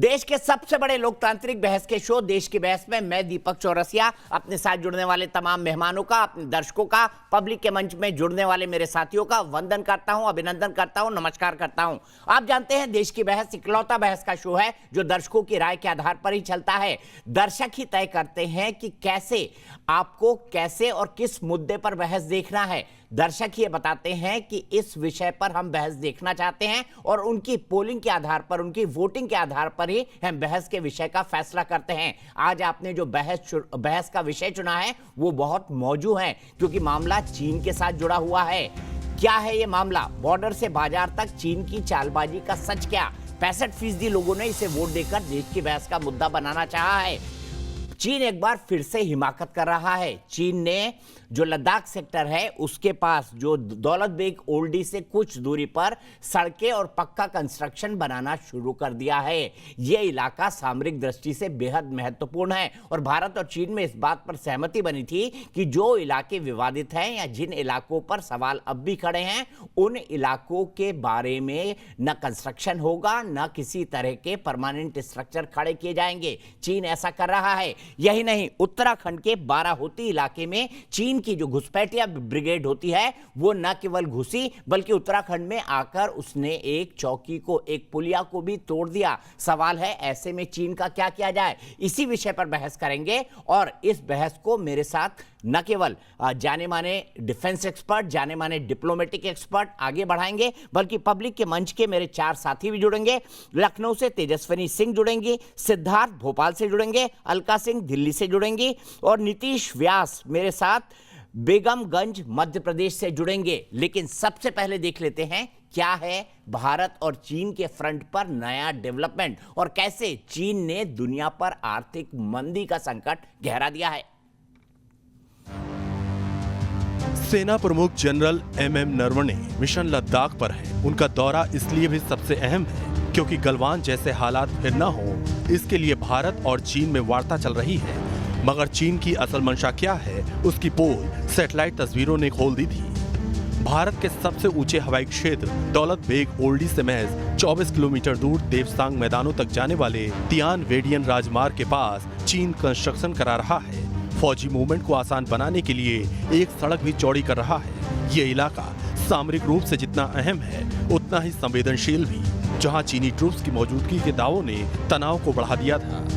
देश के सबसे बड़े लोकतांत्रिक बहस के शो देश की बहस में मैं दीपक चौरसिया अपने साथ जुड़ने वाले तमाम मेहमानों का, अपने दर्शकों का, पब्लिक के मंच में जुड़ने वाले मेरे साथियों का वंदन करता हूं, अभिनंदन करता हूं, नमस्कार करता हूं। आप जानते हैं देश की बहस इकलौता बहस का शो है जो दर्शकों की राय के आधार पर ही चलता है। दर्शक ही तय करते हैं कि कैसे और किस मुद्दे पर बहस देखना है। दर्शक ये बताते हैं कि इस विषय पर हम बहस देखना चाहते हैं और उनकी पोलिंग के आधार पर, उनकी वोटिंग के आधार पर ही हम बहस के विषय का फैसला करते हैं। आज आपने जो बहस का विषय चुना है वो बहुत मौजू है क्योंकि मामला चीन के साथ जुड़ा हुआ है। क्या है ये मामला? बॉर्डर से बाजार तक चीन की चालबाजी का सच क्या? 65% लोगों ने इसे वोट देकर देश की बहस का मुद्दा बनाना चाहा है। चीन एक बार फिर से हिमाकत कर रहा है। चीन ने जो लद्दाख सेक्टर है उसके पास जो दौलत बेग ओल्डी से कुछ दूरी पर सड़कें और पक्का कंस्ट्रक्शन बनाना शुरू कर दिया है। यह इलाका सामरिक दृष्टि से बेहद महत्वपूर्ण है और भारत और चीन में इस बात पर सहमति बनी थी कि जो इलाके विवादित हैं या जिन इलाकों पर सवाल अब भी खड़े हैं उन इलाकों के बारे में न कंस्ट्रक्शन होगा न किसी तरह के परमानेंट स्ट्रक्चर खड़े किए जाएंगे। चीन ऐसा कर रहा है। यही नहीं, उत्तराखंड के बाराहोती इलाके में चीन की जो घुसपैठिया ब्रिगेड होती है वो न केवल घुसी बल्कि उत्तराखंड में आकर उसने एक चौकी को, एक पुलिया को भी तोड़ दिया। सवाल है ऐसे में चीन का क्या किया जाए? इसी विषय पर बहस करेंगे और इस बहस को मेरे साथ न केवल जाने माने डिफेंस एक्सपर्ट, जाने माने डिप्लोमेटिक एक्सपर्ट आगे बढ़ाएंगे बल्कि पब्लिक के मंच के मेरे 4 साथी भी जुड़ेंगे। लखनऊ से तेजस्विनी सिंह जुड़ेंगी, सिद्धार्थ भोपाल से जुड़ेंगे, अलका सिंह दिल्ली से जुड़ेंगी और नीतीश व्यास मेरे साथ बेगमगंज मध्य प्रदेश से जुड़ेंगे। लेकिन सबसे पहले देख लेते हैं क्या है भारत और चीन के फ्रंट पर नया डेवलपमेंट और कैसे चीन ने दुनिया पर आर्थिक मंदी का संकट गहरा दिया है। सेना प्रमुख general MM Naravane mission Ladakh पर हैं। उनका दौरा इसलिए भी सबसे अहम है क्योंकि गलवान जैसे हालात फिर न हो, इसके लिए भारत और चीन में वार्ता चल रही है। मगर चीन की असल मंशा क्या है उसकी पोल सैटेलाइट तस्वीरों ने खोल दी थी। भारत के सबसे ऊंचे हवाई क्षेत्र दौलत बेग ओल्डी से महज 24 किलोमीटर दूर देवसांग मैदानों तक जाने वाले तियान वेडियन राजमार्ग के पास चीन कंस्ट्रक्शन करा रहा है। फौजी मूवमेंट को आसान बनाने के लिए एक सड़क भी चौड़ी कर रहा है। ये इलाका सामरिक रूप से जितना अहम है उतना ही संवेदनशील भी, जहां चीनी ट्रूप्स की मौजूदगी के दावों ने तनाव को बढ़ा दिया था।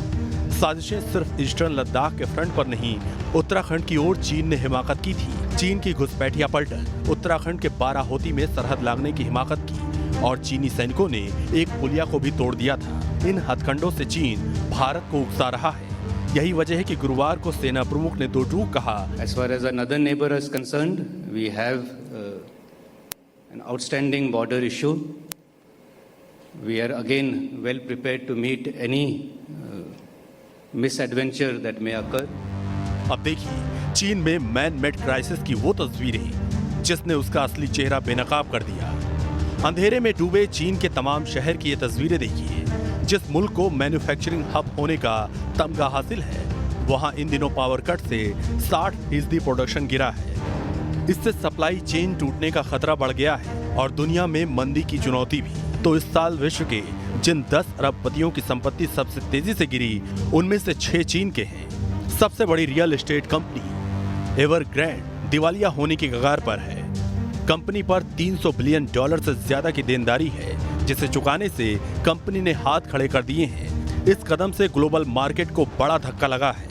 साजिशें सिर्फ ईस्टर्न लद्दाख के फ्रंट पर नहीं, उत्तराखंड की ओर चीन ने हिमाकत की थी। चीन की घुसपैठिया पलटन उत्तराखंड के बाराहोती में सरहद लागने की हिमाकत की और चीनी सैनिकों ने एक पुलिया को भी तोड़ दिया था। इन हथकंडों से चीन भारत को उकसा रहा है। यही वजह है कि गुरुवार को सेना प्रमुख ने दो टूक कहा, As far as another neighbor is concerned, we have an outstanding border issue. We are again well prepared to meet any misadventure that may occur. अब देखिए चीन में मैन मेड क्राइसिस की वो तस्वीरें जिसने उसका असली चेहरा बेनकाब कर दिया। अंधेरे में डूबे चीन के तमाम शहर की ये तस्वीरें देखिए। जिस मुल्क को मैन्युफैक्चरिंग हब होने का तमगा हासिल है वहां इन दिनों पावर कट से 60% प्रोडक्शन गिरा है। इससे सप्लाई चेन टूटने का खतरा बढ़ गया है और दुनिया में मंदी की चुनौती भी। तो इस साल विश्व के जिन 10 अरबपतियों की संपत्ति सबसे तेजी से गिरी उनमें से 6 चीन के हैं। सबसे बड़ी रियल एस्टेट कंपनी एवरग्रैंड दिवालिया होने की कगार पर है। कंपनी पर $300 बिलियन से ज्यादा की देनदारी है जिसे चुकाने से कंपनी ने हाथ खड़े कर दिए हैं। इस कदम से ग्लोबल मार्केट को बड़ा धक्का लगा है।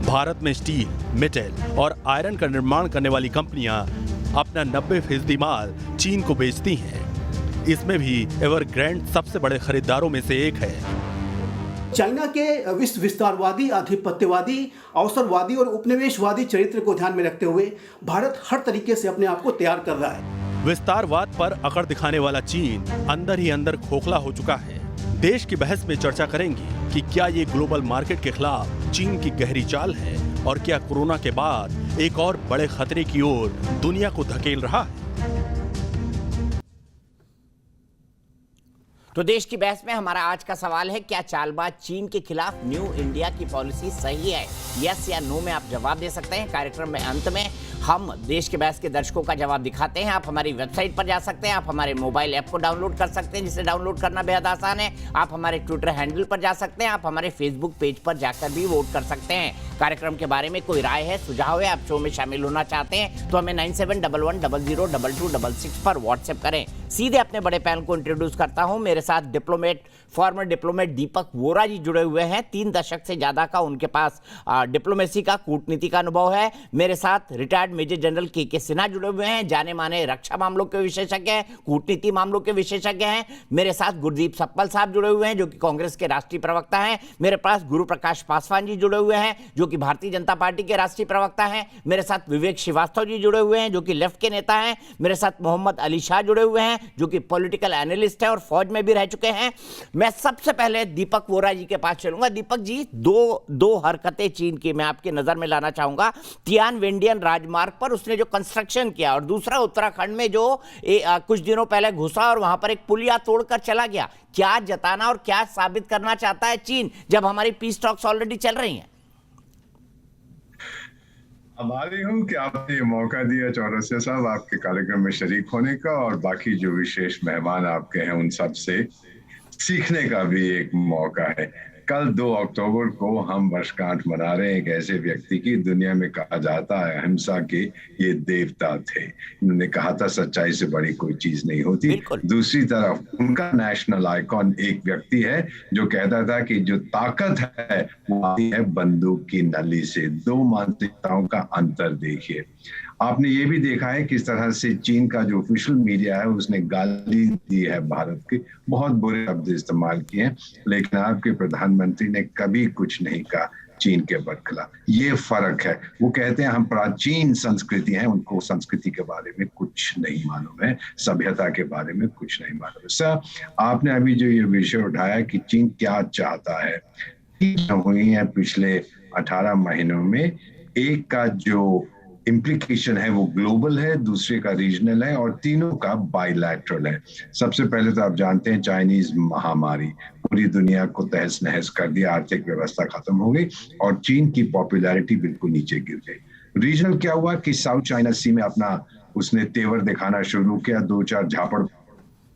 भारत में स्टील, मेटल और आयरन का निर्माण करने वाली कंपनियां अपना 90% माल चीन को बेचती हैं। इसमें भी एवरग्रैंड सबसे बड़े खरीदारों में से एक है। चाइना के विश्व विस्तारवादी, आधिपत्यवादी, अवसरवादी और उपनिवेशवादी चरित्र को ध्यान में रखते हुए भारत हर तरीके से अपने आप को तैयार कर रहा है। विस्तारवाद पर अकड़ दिखाने वाला चीन अंदर ही अंदर खोखला हो चुका है। देश की बहस में चर्चा करेंगे कि क्या ये ग्लोबल मार्केट के खिलाफ चीन की गहरी चाल है और क्या कोरोना के बाद एक और बड़े खतरे की ओर दुनिया को धकेल रहा है। तो देश की बहस में हमारा आज का सवाल है, क्या चालबाज चीन के खिलाफ न्यू इंडिया की पॉलिसी सही है? यस या नो में आप जवाब दे सकते हैं। कार्यक्रम में अंत में हम देश के बहस के दर्शकों का जवाब दिखाते हैं। आप हमारी वेबसाइट पर जा सकते हैं, आप हमारे मोबाइल ऐप को डाउनलोड कर सकते हैं, जिसे डाउनलोड करना बेहद आसान है। आप हमारे ट्विटर हैंडल पर जा सकते हैं, आप हमारे फेसबुक पेज पर जाकर भी वोट कर सकते हैं। कार्यक्रम के बारे में कोई राय है, सुझाव है, आप शो में शामिल होना चाहते हैं तो हमें 9711002266 पर व्हाट्सएप करें। सीधे अपने बड़े पैनल को इंट्रोड्यूस करता हूं। मेरे साथ फॉर्मर डिप्लोमेट दीपक वोरा जी जुड़े हुए हैं। 3 दशक से ज्यादा का उनके पास डिप्लोमेसी का, कूटनीति का अनुभव है। मेरे साथ रिटायर्ड मेजर जनरल के सिन्हा जुड़े हुए हैं, जाने माने रक्षा मामलों के विशेषज्ञ हैं, कूटनीति मामलों के विशेषज्ञ हैं। मेरे साथ गुरदीप सप्पल साहब जुड़े हुए हैं, जो कि कांग्रेस के राष्ट्रीय प्रवक्ता हैं। मेरे पास गुरु प्रकाश पासवान जी जुड़े हुए हैं, जो कि भारतीय जनता पार्टी के राष्ट्रीय प्रवक्ता हैं। मेरे साथ विवेक श्रीवास्तव जी जुड़े हुए हैं, जो कि लेफ्ट के नेता हैं। मेरे साथ मोहम्मद अली शाह जुड़े हुए हैं, जो कि पॉलिटिकल एनालिस्ट हैं और फौज में भी रह चुके हैं। मैं सबसे पहले दीपक वोरा जी के पास चलूंगा। दीपक जी, दो हरकतें चीन की मैं आपकी नजर में लाना चाहूंगा। तियानवेंडियन राजमार्ग पर उसने जो कंस्ट्रक्शन किया, और दूसरा उत्तराखंड में जो कुछ दिनों पहले घुसा और वहां पर एक पुलिया तोड़कर चला गया। क्या जताना और क्या साबित करना चाहता है चीन, जब हमारी पीस टॉक्स ऑलरेडी चल रही हैं? आभारी हूँ कि आपने ये मौका दिया चौरसिया साहब आपके कार्यक्रम में शरीक होने का, और बाकी जो विशेष मेहमान आपके हैं उन सब से सीखने का भी एक मौका है। कल 2 अक्टूबर को हम वर्षगांठ मना रहे हैं एक ऐसे व्यक्ति की, दुनिया में कहा जाता है अहिंसा के ये देवता थे। उन्होंने कहा था सच्चाई से बड़ी कोई चीज नहीं होती। दूसरी तरफ उनका नेशनल आइकॉन एक व्यक्ति है जो कहता था कि जो ताकत है वो आती है बंदूक की नली से। 2 मानसिकताओं का अंतर देखिए। आपने ये भी देखा है किस तरह से चीन का जो ऑफिशियल मीडिया है उसने गाली दी है भारत की, बहुत बुरे शब्द इस्तेमाल किए हैं, लेकिन आपके प्रधानमंत्री ने कभी कुछ नहीं कहा चीन के बरखिलाफ। ये फर्क है। वो कहते हैं हम प्राचीन संस्कृति हैं, उनको संस्कृति के बारे में कुछ नहीं मालूम है, सभ्यता के बारे में कुछ नहीं मालूम है। सर, आपने अभी जो ये विषय उठाया कि चीन क्या चाहता है, हुई है पिछले 18 महीनों में। एक का जो इम्प्लीकेशन है वो ग्लोबल है, दूसरे का रीजनल है, और तीनों का बायलैटरल है। सबसे पहले तो आप जानते हैं चाइनीज महामारी पूरी दुनिया को तहस नहस कर दिया, आर्थिक व्यवस्था खत्म हो गई और चीन की पॉपुलैरिटी बिल्कुल नीचे गिर गई। रीजनल क्या हुआ कि साउथ चाइना सी में अपना उसने तेवर दिखाना शुरू किया, 2-4 झापड़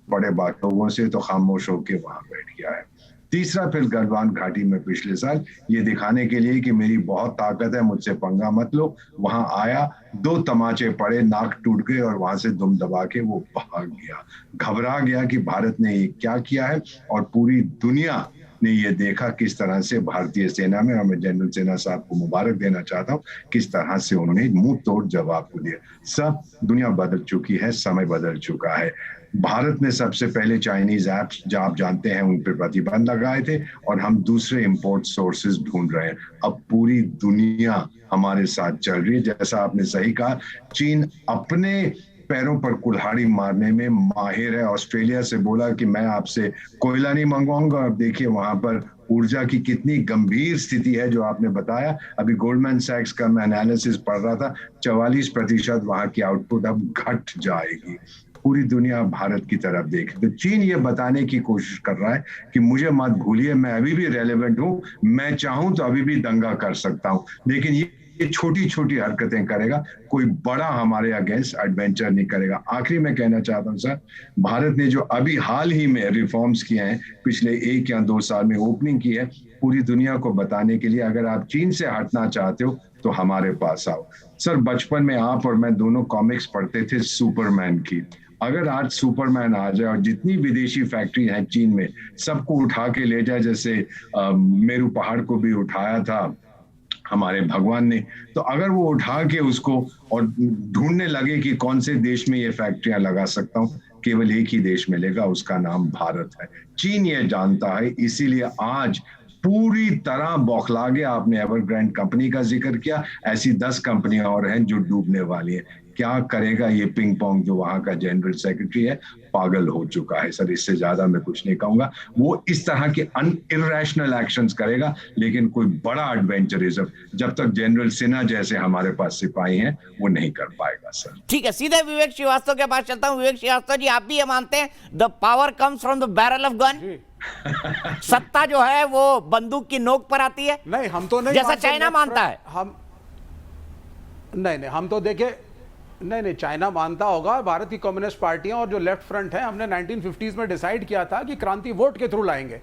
बड़े बात लोगों से, तो खामोश होकर वहां बैठ गया है। तीसरा फिर गलवान घाटी में पिछले साल ये दिखाने के लिए कि मेरी बहुत ताकत है, मुझसे पंगा मत लो, वहां आया, 2 तमाचे पड़े, नाक टूट गए और वहां से दुम दबा के वो भाग गया। घबरा गया कि भारत ने ये क्या किया है, और पूरी दुनिया ने ये देखा किस तरह से भारतीय सेना में, और मैं जनरल सेना साहब को मुबारक देना चाहता हूँ, किस तरह से उन्होंने मुंह तोड़ जवाब को दिया। सब दुनिया बदल चुकी है, समय बदल चुका है। भारत ने सबसे पहले चाइनीज ऐप्स जो आप जानते हैं उन पर प्रतिबंध लगाए थे, और हम दूसरे इंपोर्ट सोर्सेज ढूंढ रहे हैं। अब पूरी दुनिया हमारे साथ चल रही है। जैसा आपने सही कहा, चीन अपने पैरों पर कुल्हाड़ी मारने में माहिर है। ऑस्ट्रेलिया से बोला कि मैं आपसे कोयला नहीं मंगवाऊंगा, अब देखिए वहां पर ऊर्जा की कितनी गंभीर स्थिति है जो आपने बताया। अभी गोल्डमैन सैक्स का मैं एनालिसिस पढ़ रहा था, 44% वहां की आउटपुट अब घट जाएगी। पूरी दुनिया भारत की तरफ देखे, तो चीन ये बताने की कोशिश कर रहा है कि मुझे मत भूलिए, मैं अभी भी रेलेवेंट हूं, मैं चाहूं तो अभी भी दंगा कर सकता हूं, लेकिन ये छोटी छोटी हरकतें करेगा, कोई बड़ा हमारे अगेंस्ट एडवेंचर नहीं करेगा। आखिरी में कहना चाहता हूं सर, भारत ने जो अभी हाल ही में रिफॉर्म्स किए हैं, पिछले 1 या 2 साल में ओपनिंग की है, पूरी दुनिया को बताने के लिए अगर आप चीन से हटना चाहते हो तो हमारे पास आओ। सर, बचपन में आप और मैं दोनों कॉमिक्स पढ़ते थे सुपरमैन की। अगर आज सुपरमैन आ जाए और जितनी विदेशी फैक्ट्री हैं चीन में सबको उठा के ले जाए, जैसे मेरू पहाड़ को भी उठाया था हमारे भगवान ने, तो अगर वो उठा के उसको और ढूंढने लगे कि कौन से देश में ये फैक्ट्रियां लगा सकता हूँ, केवल एक ही देश मिलेगा, उसका नाम भारत है। चीन ये जानता है, इसीलिए आज पूरी तरह बौखला गया। आपने एवरग्रांड कंपनी का जिक्र किया, ऐसी 10 कंपनियां और हैं जो डूबने वाली हैं। क्या करेगा ये पिंग पोंग जो वहां का जनरल सेक्रेटरी है, पागल हो चुका है सर। इससे ज्यादा मैं कुछ नहीं कहूंगा। वो इस तरह के इरैशनल एक्शंस करेगा, लेकिन कोई बड़ा एडवेंचरिज्म जब तक जनरल सिन्हा जैसे हमारे पास सिपाही हैं वो नहीं कर पाएगा सर। ठीक है, सीधे विवेक श्रीवास्तव के पास चलता हूं। विवेक श्रीवास्तव जी, आप भी ये मानते हैं the power comes from the barrel of gun? सत्ता जो है वो बंदूक की नोक पर आती है? नहीं, हम तो नहीं, जैसा चाइना मानता है। हम नहीं, हम तो देखिए, नहीं, चाइना मानता होगा। भारत की कम्युनिस्ट पार्टियां और जो लेफ्ट फ्रंट है, हमने 1950s में डिसाइड किया था कि क्रांति वोट के थ्रू लाएंगे,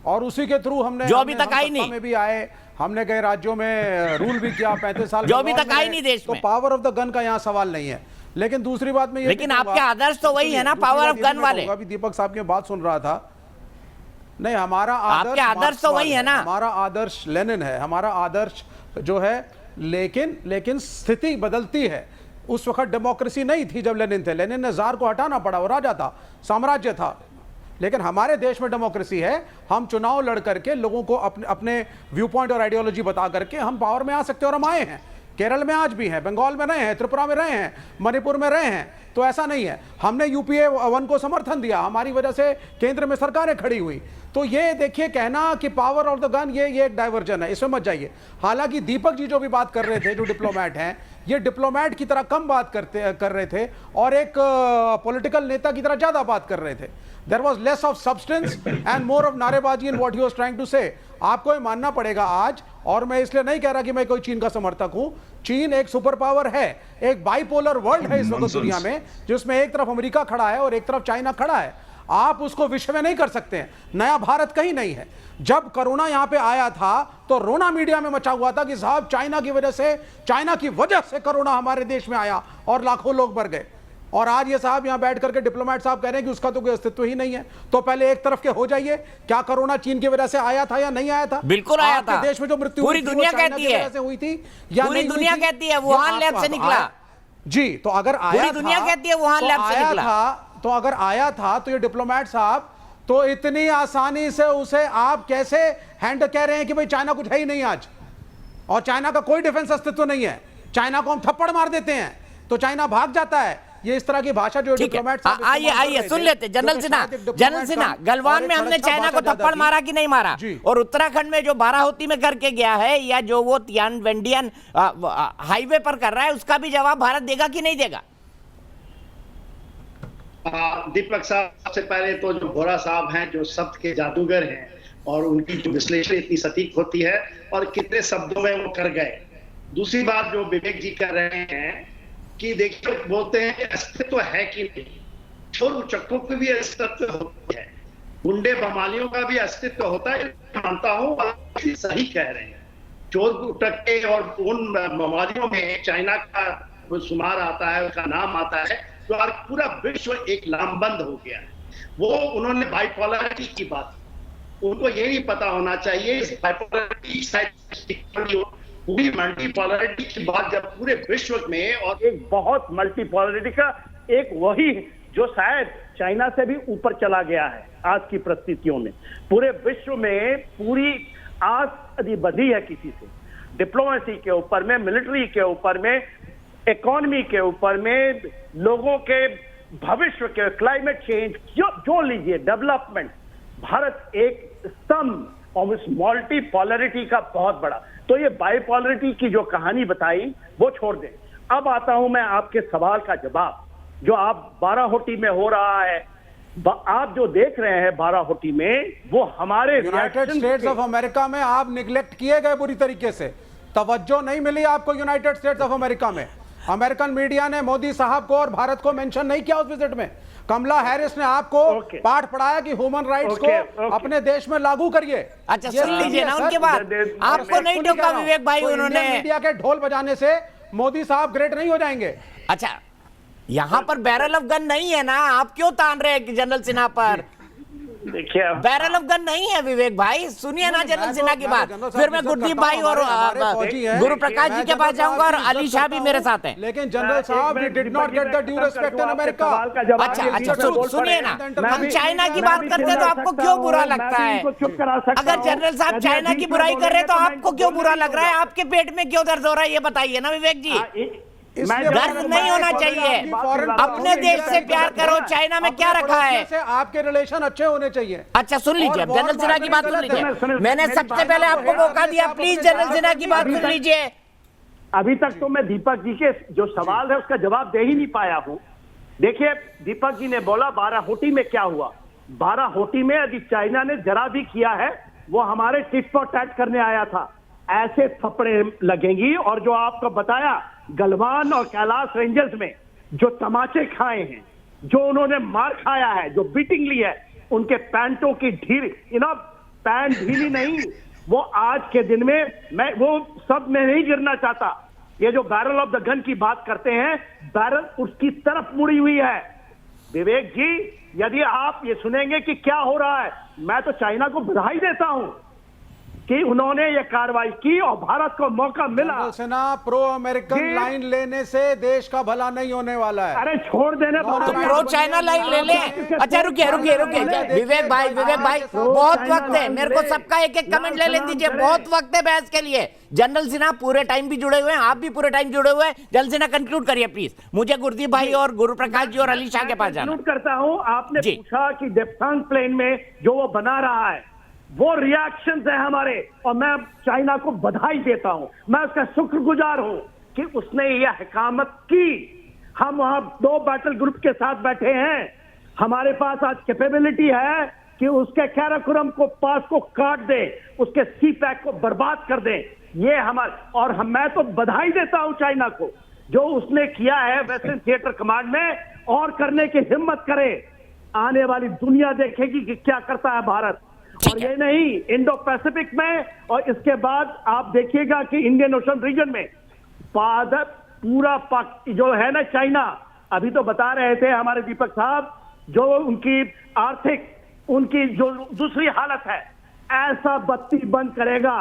और उसी के थ्रू हमने जो अभी तक आई नहीं में भी आए, हमने कई राज्यों में रूल भी किया 35 साल, जो अभी तक आई नहीं देश में। तो पावर ऑफ द गन का यहाँ सवाल नहीं है। लेकिन दूसरी बात में, लेकिन आपके आदर्श तो वही है ना, पावर ऑफ गन वाले। अभी दीपक साहब की बात सुन रहा था। नहीं, हमारा आपके आदर्श तो वही है ना। हमारा आदर्श लेनिन है, हमारा आदर्श जो है, लेकिन स्थिति बदलती है। उस वक्त डेमोक्रेसी नहीं थी जब लेनिन थे। लेनिन ने जार को हटाना पड़ा, वो राजा था, साम्राज्य था। लेकिन हमारे देश में डेमोक्रेसी है। हम चुनाव लड़ करके लोगों को अपने व्यू पॉइंट और आइडियोलॉजी बता करके हम पावर में आ सकते हैं, और हम आए हैं। केरल में आज भी हैं, बंगाल में रहे हैं, त्रिपुरा में रहे हैं, मणिपुर में रहे हैं। तो ऐसा नहीं है, हमने यूपीए 1 को समर्थन दिया, हमारी वजह से केंद्र में सरकारें खड़ी हुई। तो ये देखिए, कहना कि पावर ऑफ द गन, ये एक डाइवर्जन है, इसमें मत जाइए। हालांकि दीपक जी जो भी बात कर रहे थे, जो डिप्लोमेट हैं, ये डिप्लोमेट की तरह कम बात कर रहे थे, और एक पॉलिटिकल नेता की तरह ज्यादा बात कर रहे थे। There was less of substance and more of नारेबाजी in what he was trying to say. आपको ये मानना पड़ेगा आज, और मैं इसलिए नहीं कह रहा कि मैं कोई चीन का समर्थक हूं। चीन एक सुपर पावर है, एक बाइपोलर वर्ल्ड है इस वक्त दुनिया में, जिसमें एक तरफ अमेरिका खड़ा है और एक तरफ चाइना खड़ा है। आप उसको विश्व में नहीं कर सकते हैं। नया भारत कहीं नहीं है। जब कोरोना यहां पे आया था तो रोना मीडिया में मचा हुआ था कि साहब चाइना की वजह से कोरोना हमारे देश में आया और लाखों लोग मर गए। और आज ये साहब यहां बैठ करके डिप्लोमेट साहब कह रहे हैं कि उसका तो कोई अस्तित्व ही नहीं है। तो पहले एक तरफ के हो जाइए, क्या कोरोना चीन की वजह से आया था या नहीं आया था? बिल्कुल आया था। देश में जो मृत्यु पूरी दुनिया कहती है हुई थी, या पूरी दुनिया कहती है वुहान लैब से निकला जी। तो अगर आया, पूरी दुनिया कहती है वुहान लैब से निकला, तो अगर आया था तो ये डिप्लोमेट साहब तो इतनी आसानी से उसे आप कैसे कह रहे हैं कि भाई चाइना कुछ है ही नहीं आज, और चाइना का कोई डिफेंस अस्तित्व नहीं है। चाइना को हम थप्पड़ मार देते हैं तो चाइना भाग जाता है। ये इस तरह की भाषा जो डिप्लोमेट, आइए सुन लेते। जनरल सिन्हा, गलवान में हमने चाइना को थप्पड़ मारा कि नहीं मारा? और उत्तराखंड में जो बाराहोती में करके गया है, या जो वो तियानवेंडियन हाईवे पर कर रहा है, उसका भी जवाब भारत देगा कि नहीं देगा? दीपक साहब, सबसे पहले तो जो बोरा साहब हैं, जो शब्द के जादूगर हैं, और उनकी जो विश्लेषण इतनी सटीक होती है, और कितने शब्दों में वो कर गए। दूसरी बात जो विवेक जी कर रहे हैं कि देखिए, बोलते हैं कि अस्तित्व है कि नहीं। चोर उचक्कों की भी अस्तित्व होती है, गुंडे बमालियों का भी अस्तित्व होता है, मानता हूं, और सही कह रहे हैं। चोर उचक्के और उन बमालियों में चाइना का शुमार आता है, उसका नाम आता है, तो और पूरा विश्व एक लामबंद हो गया है। वो उन्होंने बाइपोलरिटी की बात, उनको ये नहीं पता होना चाहिए इस बाइपोलरिटी पूरी मल्टीपोलरिटी की बात जब पूरे विश्व में, और एक बहुत मल्टीपोलरिटी का एक वही जो शायद चाइना से भी ऊपर चला गया है आज की परिस्थितियों में। पूरे विश्व में पूरी आस यदि बंधी है किसी से, डिप्लोमेसी के ऊपर में, मिलिट्री के ऊपर में, इकोनॉमी के ऊपर में, लोगों के भविष्य के, क्लाइमेट चेंज जो लीजिए, डेवलपमेंट, भारत एक स्तंभ और इस मल्टीपोलरिटी का बहुत बड़ा। तो ये बाइपोलरिटी की जो कहानी बताई वो छोड़ दें। अब आता हूं मैं आपके सवाल का जवाब, जो आप बाराहोटी में हो रहा है, आप जो देख रहे हैं बाराहोटी में, वो हमारे यूनाइटेड स्टेट्स ऑफ अमेरिका में आप निगलेक्ट किए गए बुरी तरीके से। तवज्जो नहीं मिली आपको यूनाइटेड स्टेट्स ऑफ अमेरिका में। अमेरिकन मीडिया ने मोदी साहब को और भारत को मेंशन नहीं किया उस विजिट में। कमला हैरिस ने आपको पाठ पढ़ाया कि ह्यूमन राइट्स को अपने देश में लागू करिए। अच्छा, सुन लीजिए ना उनके बाद। आपको नहीं टोका विवेक भाई, उन्होंने मीडिया के ढोल बजाने से मोदी साहब ग्रेट नहीं हो जाएंगे। अच्छा, यहाँ पर बैरल ऑफ गन नहीं है ना, आप क्यों तान रहे हैं जनरल सिन्हा पर? देखिए, बैरल ऑफ गन नहीं है विवेक भाई, सुनिए ना जनरल सिन्हा की बात। फिर मैं गुरदीप भाई और गुरु प्रकाश जी के पास जाऊंगा, और अली शाह भी मेरे साथ हैं। लेकिन जनरल साहब, we did not get the due respect in America. अच्छा, सुनिए ना, हम चाइना की बात करते हैं तो आपको क्यों बुरा लगता है? अगर जनरल साहब चाइना की बुराई कर रहे हैं तो आपको क्यों बुरा लग रहा है? आपके पेट में क्यों दर्द हो रहा है, ये बताइए ना विवेक जी। इसलिए गर्व नहीं होना चाहिए। अपने देश से प्यार करो। चाइना में क्या रखा है? से आपके रिलेशन अच्छे होने चाहिए। अच्छा सुन लीजिए, और जनरल सिन्हा की बात सुन गलत है। लीजिए। मैंने सबसे पहले आपको मौका दिया, प्लीज जनरल सिन्हा की बात सुन लीजिए। अभी तक तो मैं दीपक जी के जो सवाल है उसका जवाब दे ही नहीं पाया हूं। देखिए, दीपक जी ने बोला बाराहोटी में क्या हुआ। बाराहोटी में यदि चाइना ने जरा भी किया है, वो हमारे टिट फॉर टैट करने आया था, ऐसे थप्पड़े लगेंगी। और जो आपको बताया गलवान और कैलाश रेंजर्स में जो तमाचे खाए हैं, जो उन्होंने मार खाया है, जो बीटिंग ली है, उनके पैंटों की ढील, पैंट ढीली नहीं, वो आज के दिन में मैं वो सब में नहीं गिरना चाहता। ये जो बैरल ऑफ द गन की बात करते हैं, बैरल उसकी तरफ मुड़ी हुई है। विवेक जी, यदि आप ये सुनेंगे कि क्या हो रहा है, मैं तो चाइना को बधाई देता हूं कि उन्होंने ये कार्रवाई की और भारत को मौका मिला। General Sinha, pro American line लेने से देश का भला नहीं होने वाला है। अरे छोड़ देने तो प्रो चाइना लाइन ले लें। अच्छा रुकिए रुकिए रुकिए, विवेक भाई बहुत वक्त है, मेरे को सबका एक एक कमेंट ले लेने दीजिए, बहुत वक्त है बहस के लिए। जनरल सिन्हा पूरे टाइम भी जुड़े हुए हैं, आप भी पूरे टाइम जुड़े हुए हैं। जनरल सिन्हा कंक्लूड करिए प्लीज, मुझे गुरदीप भाई और गुरु प्रकाश जी और अली शाह के पास जाना। कंक्लूड करता हूं। आपने पूछा कि डेप्सांग प्लेन में जो वो बना रहा है, वो रिएक्शंस है हमारे, और मैं चाइना को बधाई देता हूं। मैं उसका शुक्रगुजार हूं कि उसने यह हिकामत की। हम वहां 2 बैटल ग्रुप के साथ बैठे हैं, हमारे पास आज कैपेबिलिटी है कि उसके कैराकोरम को पास को काट दे, उसके सी पैक को बर्बाद कर दे। ये हमारे, और मैं तो बधाई देता हूं चाइना को, जो उसने किया है वेस्टर्न थिएटर कमांड में, और करने की हिम्मत करे। आने वाली दुनिया देखेगी कि क्या करता है भारत। और ये नहीं, इंडो पैसिफिक में, और इसके बाद आप देखिएगा कि इंडियन ओशन रीजन में पूरा जो है ना चाइना, अभी तो बता रहे थे हमारे दीपक साहब, जो उनकी आर्थिक, उनकी जो दूसरी हालत है, ऐसा बत्ती बंद करेगा,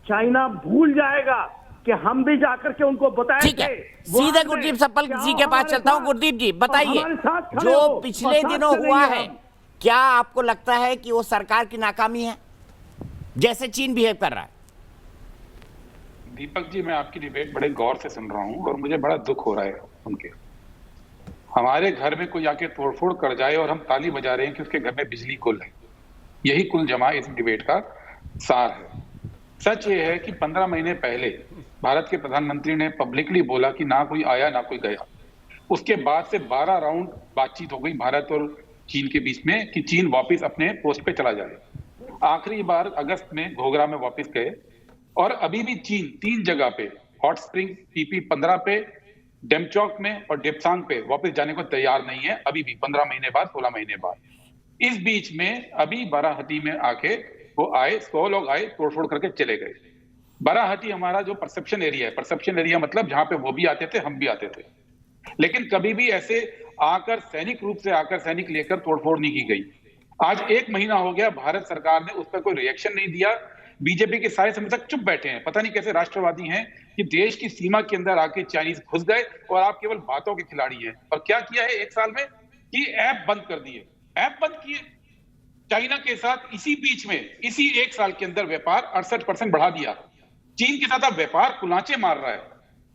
चाइना भूल जाएगा कि हम भी जाकर के उनको बताए ठीक है, सीधे गुरदीप सप्पल जी के पास चलता हूं। गुरदीप जी बताइए, जो पिछले दिनों हुआ है, क्या आपको लगता है कि वो सरकार की नाकामी है, जैसे चीन बिहेव कर रहा है? दीपक जी, मैं आपकी डिबेट बड़े गौर से सुन रहा हूं और मुझे बड़ा दुख हो रहा है उनके। हमारे घर में कोई आके तोड़फोड़ कर जाए और हम ताली बजा रहे हैं कि उसके घर में बिजली गुल है। यही कुल जमा इस डिबेट का सार है। सच ये है कि 15 महीने पहले भारत के प्रधानमंत्री ने पब्लिकली बोला कि ना कोई आया ना कोई गया। उसके बाद से 12 राउंड बातचीत हो गई भारत और चीन के बीच में कि चीन वापस अपने पोस्ट पे चला जाए। आखिरी बार अगस्त में घोघरा में वापस गए, और अभी भी चीन 3 जगह पे, हॉट स्प्रिंग PP-15 पे, डेमचौक में और डेप्सांग पे वापस जाने को तैयार नहीं है, अभी भी 15 महीने बाद, 16 महीने बाद। इस बीच में अभी बाराहती में आके वो आए, 100 लोग आए, तोड़फोड़ करके चले गए। बाराहती हमारा जो परसेप्शन एरिया है, परसेप्शन एरिया मतलब जहां पे वो भी आते थे, हम भी आते थे, लेकिन कभी भी ऐसे आकर सैनिक रूप से आकर सैनिक लेकर तोड़फोड़ नहीं की गई। आज 1 महीना हो गया, भारत सरकार ने उस पर कोई रिएक्शन नहीं दिया। बीजेपी के सारे समर्थक चुप बैठे हैं, पता नहीं कैसे राष्ट्रवादी हैं कि देश की सीमा के अंदर आके चाइनीज घुस गए और आप केवल बातों के खिलाड़ी हैं। और क्या किया है 1 साल में कि ऐप बंद कर दिए, ऐप बंद किए चाइना के साथ। इसी बीच में, इसी 1 साल के अंदर व्यापार 68% बढ़ा दिया। चीन के साथ अब व्यापार कुलांचे मार रहा है,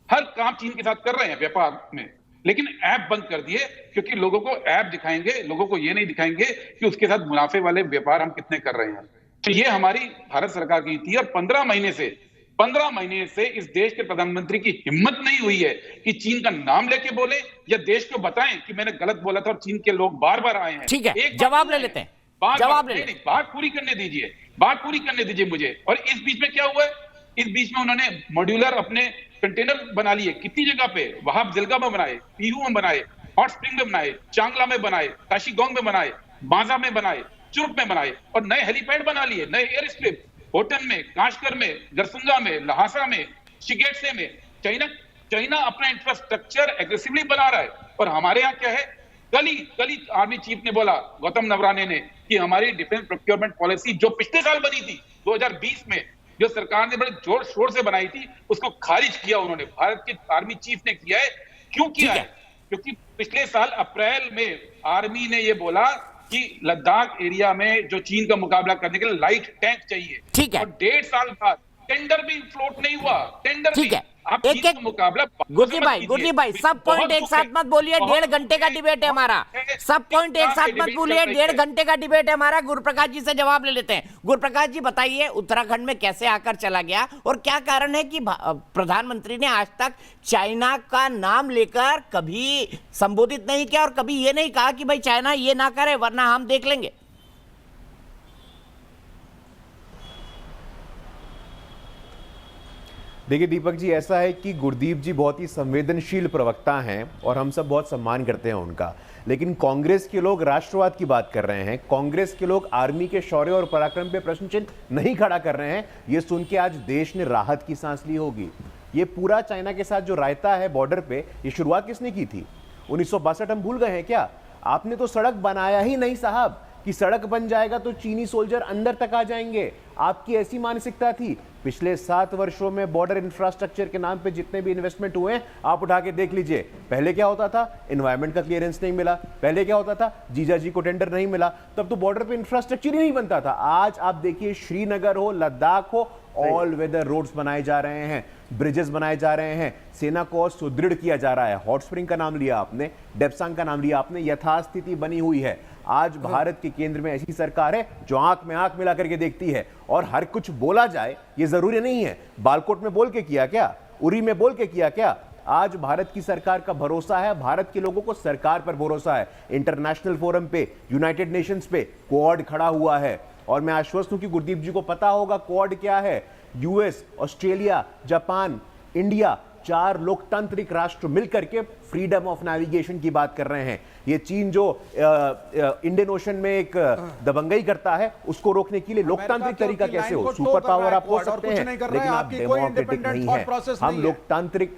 हर काम चीन के साथ कर रहे हैं व्यापार में, लेकिन ऐप बंद कर दिए, क्योंकि लोगों को ऐप दिखाएंगे, लोगों को ये नहीं दिखाएंगे कि उसके साथ मुनाफे वाले व्यापार हम कितने कर रहे हैं। तो ये हमारी भारत सरकार की नीति है। 15 महीने से इस देश के प्रधानमंत्री की हिम्मत नहीं हुई है कि चीन का नाम लेके बोले या देश को बताएं कि मैंने गलत बोला था, और चीन के लोग बार बार आए हैं। ठीक है, जवाब ले लेते हैं, जवाब ले लेते हैं। बात पूरी करने दीजिए मुझे। और इस बीच में क्या हुआ है? इस बीच में उन्होंने मॉड्यूलर अपने कंटेनर बना लिए, कितनी जगह पे, वहाब जिलगा में बनाए, पीहू में बनाए, हॉट स्प्रिंग में बनाए, चांगला में बनाए, काशीगोंग में बनाए, बांजा में बनाए, चुरुप में बनाए, और नए हेलीपैड बना लिए, नए एयर स्ट्रिप, होटन में, काशकर में, गरसुंगा में, लहासा में, शिगेटसे में। चाइना अपना इंफ्रास्ट्रक्चर एग्रेसिवली बना रहा है। और हमारे यहाँ क्या है, कल ही आर्मी चीफ ने बोला, गौतम नवराने ने, कि हमारी डिफेंस प्रोक्योरमेंट पॉलिसी जो पिछले साल बनी थी 2020 में, जो सरकार ने बड़े जोर शोर से बनाई थी, उसको खारिज किया उन्होंने। भारत के आर्मी चीफ ने किया है। क्यों किया है? क्योंकि पिछले साल अप्रैल में आर्मी ने ये बोला कि लद्दाख एरिया में जो चीन का मुकाबला करने के लिए लाइट टैंक चाहिए। ठीक है। और 1.5 साल बाद टेंडर भी फ्लोट नहीं हुआ, टेंडर भी। आप एक चीन एक का मुकाबला गुरजी भाई सब पॉइंट एक साथ मत बोलिए, 1.5 घंटे का डिबेट है हमारा। सब पॉइंट एक साथ मत बोलिए, 1.5 घंटे का डिबेट है हमारा। गुरुप्रकाश जी से जवाब ले लेते हैं। गुरुप्रकाश जी बताइए, उत्तराखंड में कैसे आकर चला गया और क्या कारण है कि प्रधानमंत्री ने आज तक चाइना का नाम लेकर कभी संबोधित नहीं किया और कभी ये नहीं कहा कि भाई चाइना ये ना करे वरना हम देख लेंगे। देखिए दीपक जी, ऐसा है कि गुरदीप जी बहुत ही संवेदनशील प्रवक्ता हैं और हम सब बहुत सम्मान करते हैं उनका, लेकिन कांग्रेस के लोग राष्ट्रवाद की बात कर रहे हैं, कांग्रेस के लोग आर्मी के शौर्य और पराक्रम पे प्रश्न चिन्ह नहीं खड़ा कर रहे हैं। ये सुन के आज देश ने राहत की सांस ली होगी। ये पूरा चाइना के साथ जो रायता है बॉर्डर पे, ये शुरुआत किसने की थी? 1962 हम भूल गए हैं क्या? आपने तो सड़क बनाया ही नहीं साहब कि सड़क बन जाएगा तो चीनी सोल्जर अंदर तक आ जाएंगे। आपकी ऐसी मानसिकता थी। पिछले 7 वर्षों में बॉर्डर इंफ्रास्ट्रक्चर के नाम पे जितने भी इन्वेस्टमेंट हुए हैं आप उठा के देख लीजिए। पहले क्या होता था? एनवायरमेंट का क्लियरेंस नहीं मिला। पहले क्या होता था? जीजा जी को टेंडर नहीं मिला। तब तो बॉर्डर पे इंफ्रास्ट्रक्चर ही नहीं बनता था। आज आप देखिए, श्रीनगर हो, लद्दाख हो, ऑल वेदर रोड्स बनाए जा रहे हैं, ब्रिजेस बनाए जा रहे हैं, सेना को और सुदृढ़ किया जा रहा है। हॉट स्प्रिंग का नाम लिया आपने, डेप्सांग का नाम लिया आपने, यथास्थिति बनी हुई है। आज भारत के केंद्र में ऐसी सरकार है जो आंख में आंख मिला करके देखती है और हर कुछ बोला जाए ये जरूरी नहीं है। बालकोट में बोल के किया क्या? उरी में बोल के किया क्या? आज भारत की सरकार का भरोसा है, भारत के लोगों को सरकार पर भरोसा है। इंटरनेशनल फोरम पे, यूनाइटेड नेशंस पे क्वाड खड़ा हुआ है और मैं आश्वस्त हूं कि गुरदीप जी को पता होगा क्वाड क्या है। यूएस, ऑस्ट्रेलिया, जापान, इंडिया, 4 लोकतांत्रिक राष्ट्र मिलकर के फ्रीडम ऑफ नेविगेशन की बात कर रहे हैं। ये चीन जो इंडियन ओशन में एक दबंगई करता है, उसको रोकने के लिए लोकतांत्रिक तरीका कैसे हो? सुपर पावर आप हो सकते हैं, लेकिन आप डेमोक्रेटिक नहीं है। हम लोकतांत्रिक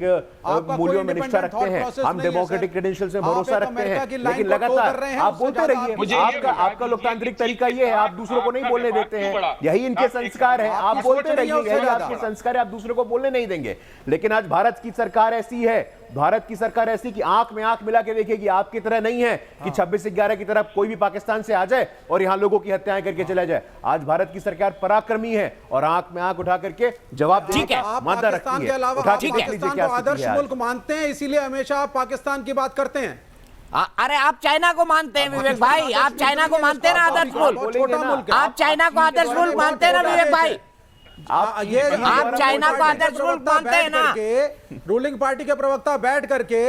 मूल्यों में निष्ठा रखते हैं, हम डेमोक्रेटिक क्रेडेंशियल्स में भरोसा रखते हैं, लेकिन लगातार आप बोलते रहिए। आपका लोकतांत्रिक तरीका ये है, आप दूसरों को नहीं बोलने देते हैं। यही इनके संस्कार है, आप बोलते रहिए, यही आपके संस्कार है, आप दूसरों को बोलने नहीं देंगे। लेकिन आज भारत की सरकार ऐसी है, भारत की सरकार ऐसी कि आंख में आंख मिला के देखेगी। आपकी तरह नहीं है कि 26/11 की तरह कोई भी पाकिस्तान से आ जाए और यहां लोगों की हत्याएं करके चला जाए। आज भारत की सरकार पराक्रमी है और आंख में आंख उठा करके जवाब देने का मादा रखती है। पाकिस्तान को आदर्श मुल्क मानते हैं, इसीलिए हमेशा आप पाकिस्तान की बात करते हैं। अरे आप चाइना को मानते हैं विवेक भाई, आप चाइना को मानते हैं ना आदर्श मुल्क, छोटा मुल्क, आप चाइना को आदर्श मुल्क मानते हैं ना विवेक भाई? आप चाइना को आदर्श मुल्क मानते हैं ना? रूलिंग पार्टी के प्रवक्ता बैठ करके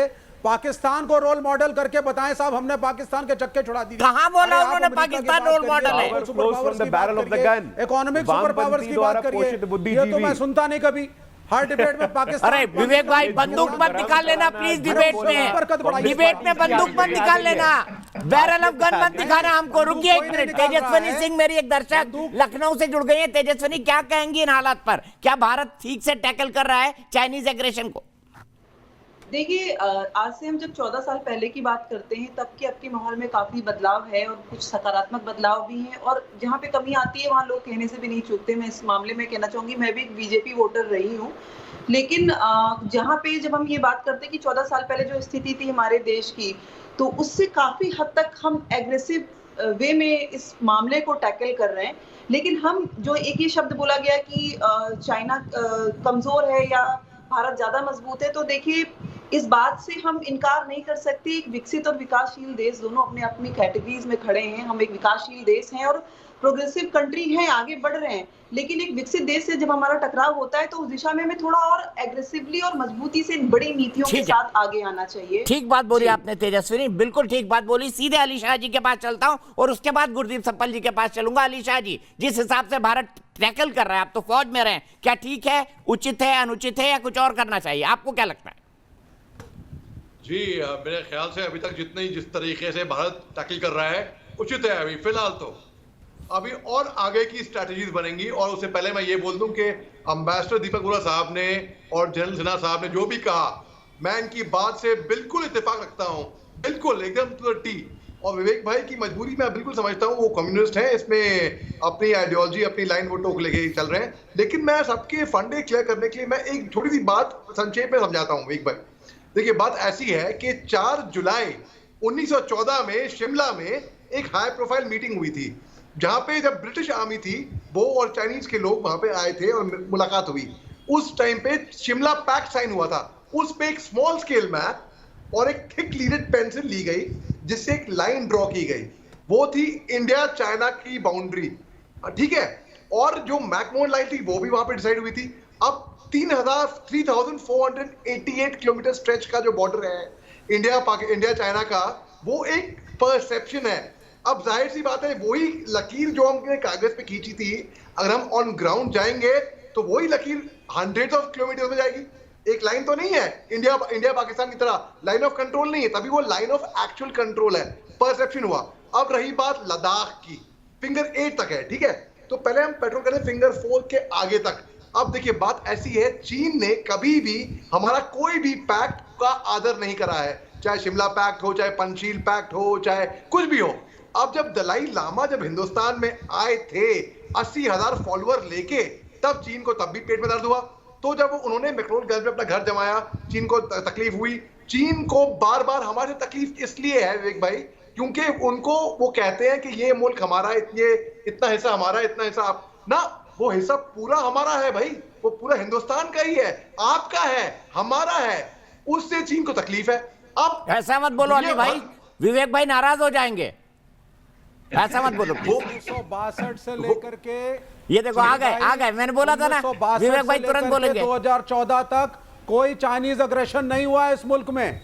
पाकिस्तान को रोल मॉडल करके बताएं साहब हमने पाकिस्तान के चक्के छुड़ा दिए। कहां बोला उन्होंने पाकिस्तान रोल मॉडल है? इकोनॉमिक सुपर पावर्स की बात करिए, ये तो मैं सुनता नहीं कभी। हर डिबेट में पाकिस्तान। अरे विवेक भाई बंदूक मत निकाल लेना प्लीज, डिबेट में बंदूक मत निकाल लेना, बैरल ऑफ गन मत दिखाना हमको। रुकिए एक मिनट, तेजस्विनी सिंह मेरी एक दर्शक लखनऊ से जुड़ गई है। तेजस्विनी क्या कहेंगी इन हालात पर? क्या भारत ठीक से टैकल कर रहा है चाइनीज एग्रेशन को? देखिए, आज से हम जब 14 साल पहले की बात करते हैं तब के अब के माहौल में काफ़ी बदलाव है और कुछ सकारात्मक बदलाव भी हैं, और जहाँ पे कमी आती है वहाँ लोग कहने से भी नहीं चूकते। मैं इस मामले में कहना चाहूँगी, मैं भी एक बीजेपी वोटर रही हूँ, लेकिन जहाँ पे जब हम ये बात करते हैं कि 14 साल पहले जो स्थिति थी हमारे देश की, तो उससे काफ़ी हद तक हम एग्रेसिव वे में इस मामले को टैकल कर रहे हैं। लेकिन हम जो एक ये शब्द बोला गया कि चाइना कमज़ोर है या भारत ज़्यादा मजबूत है, तो देखिए इस बात से हम इनकार नहीं कर सकते। एक विकसित और विकासशील देश दोनों अपने अपनी कैटेगरीज में खड़े हैं। हम एक विकासशील देश हैं और प्रोग्रेसिव कंट्री हैं, आगे बढ़ रहे हैं, लेकिन एक विकसित देश से जब हमारा टकराव होता है तो उस दिशा में हमें थोड़ा और एग्रेसिवली और मजबूती से बड़ी नीतियों के साथ आगे आना चाहिए। ठीक बात बोली आपने तेजस्विनी, बिल्कुल ठीक बात बोली। सीधे अली शाह जी के पास चलता हूं और उसके बाद गुरदीप सप्पल जी के पास चलूंगा। अली शाह जी, जिस हिसाब से भारत टैकल कर रहा है, आप तो फौज में रहे, क्या ठीक है, उचित है, अनुचित है, या कुछ और करना चाहिए? आपको क्या लगता है? जी, मेरे ख्याल से अभी तक जिस तरीके से भारत टैकल कर रहा है उचित है। अभी फिलहाल तो अभी और आगे की स्ट्रैटेजीज बनेंगी। और उससे पहले मैं ये बोल दूं कि एम्बेसडर दीपक बोरा साहब ने और जनरल सिन्हा साहब ने जो भी कहा, मैं इनकी बात से बिल्कुल इत्तेफाक रखता हूं, बिल्कुल एकदम टू द टी। और विवेक भाई की मजबूरी मैं बिल्कुल समझता हूं, वो कम्युनिस्ट हैं, इसमें अपनी आइडियोलॉजी, अपनी लाइन वो टोक लेके चल रहे हैं। लेकिन मैं सबके फंडे क्लियर करने के लिए मैं एक छोटी सी बात संक्षेप में समझाता हूँ विवेक भाई। देखिए, बात ऐसी है कि 4 जुलाई 1914 में शिमला में एक हाई प्रोफाइल मीटिंग हुई थी, जहां पे जब ब्रिटिश आर्मी थी वो और चाइनीज के लोग वहां पे आए थे और मुलाकात हुई। उस टाइम पे शिमला पैक्ट साइन हुआ था, उस पे एक स्मॉल स्केल मैप और एक थिक लीडेड पेंसिल ली गई जिससे एक लाइन ड्रॉ की गई, वो थी इंडिया चाइना की बाउंड्री, ठीक है। और जो मैकमोहन लाइन थी वो भी वहां पे डिसाइड हुई थी। अब 3488 किलोमीटर स्ट्रेच का जो बॉर्डर है इंडिया चाइना का, वो एक परसेप्शन है। अब जाहिर सी बात है वही लकीर जो हमने कागज पे खींची थी, अगर हम ऑन ग्राउंड जाएंगे तो वही लकीर हंड्रेड्स ऑफ किलोमीटर में जाएगी। एक लाइन तो नहीं है इंडिया पाकिस्तान की तरह, लाइन ऑफ कंट्रोल नहीं है, तभी वो लाइन ऑफ एक्चुअल कंट्रोल है, परसेप्शन हुआ। अब रही बात लद्दाख की, फिंगर 8 तक है, ठीक है। तो पहले हम पेट्रोल करें फिंगर 4 के आगे तक। अब देखिए बात ऐसी है, चीन ने कभी भी हमारा कोई भी पैक्ट का आदर नहीं करा है, चाहे शिमला पैक्ट हो, चाहे पंचशील पैक्ट हो, चाहे कुछ भी हो। अब जब दलाई लामा जब हिंदुस्तान में आए थे 80,000 फॉलोअर लेके, तब चीन को तब भी पेट में दर्द हुआ। तो जब उन्होंने मैक्लोडगंज में अपना घर जमाया, चीन को तकलीफ हुई। चीन को बार बार हमारे तकलीफ इसलिए है विवेक भाई, क्योंकि उनको वो कहते हैं कि ये मुल्क हमारा, इतना हिस्सा हमारा, इतना हिस्सा आप ना, वो हिस्सा पूरा हमारा है भाई, वो पूरा हिंदुस्तान का ही है, आपका है, हमारा है, उससे चीन को तकलीफ है। अब ऐसा मत बोलो अली भाई, विवेक भाई नाराज हो जाएंगे, ऐसा मत बोलो। 1962 से लेकर के ये देखो आ गए, मैंने बोला था ना विवेक भाई तुरंत बोलेंगे। 2014 तक कोई चाइनीज अग्रेशन नहीं हुआ इस मुल्क में।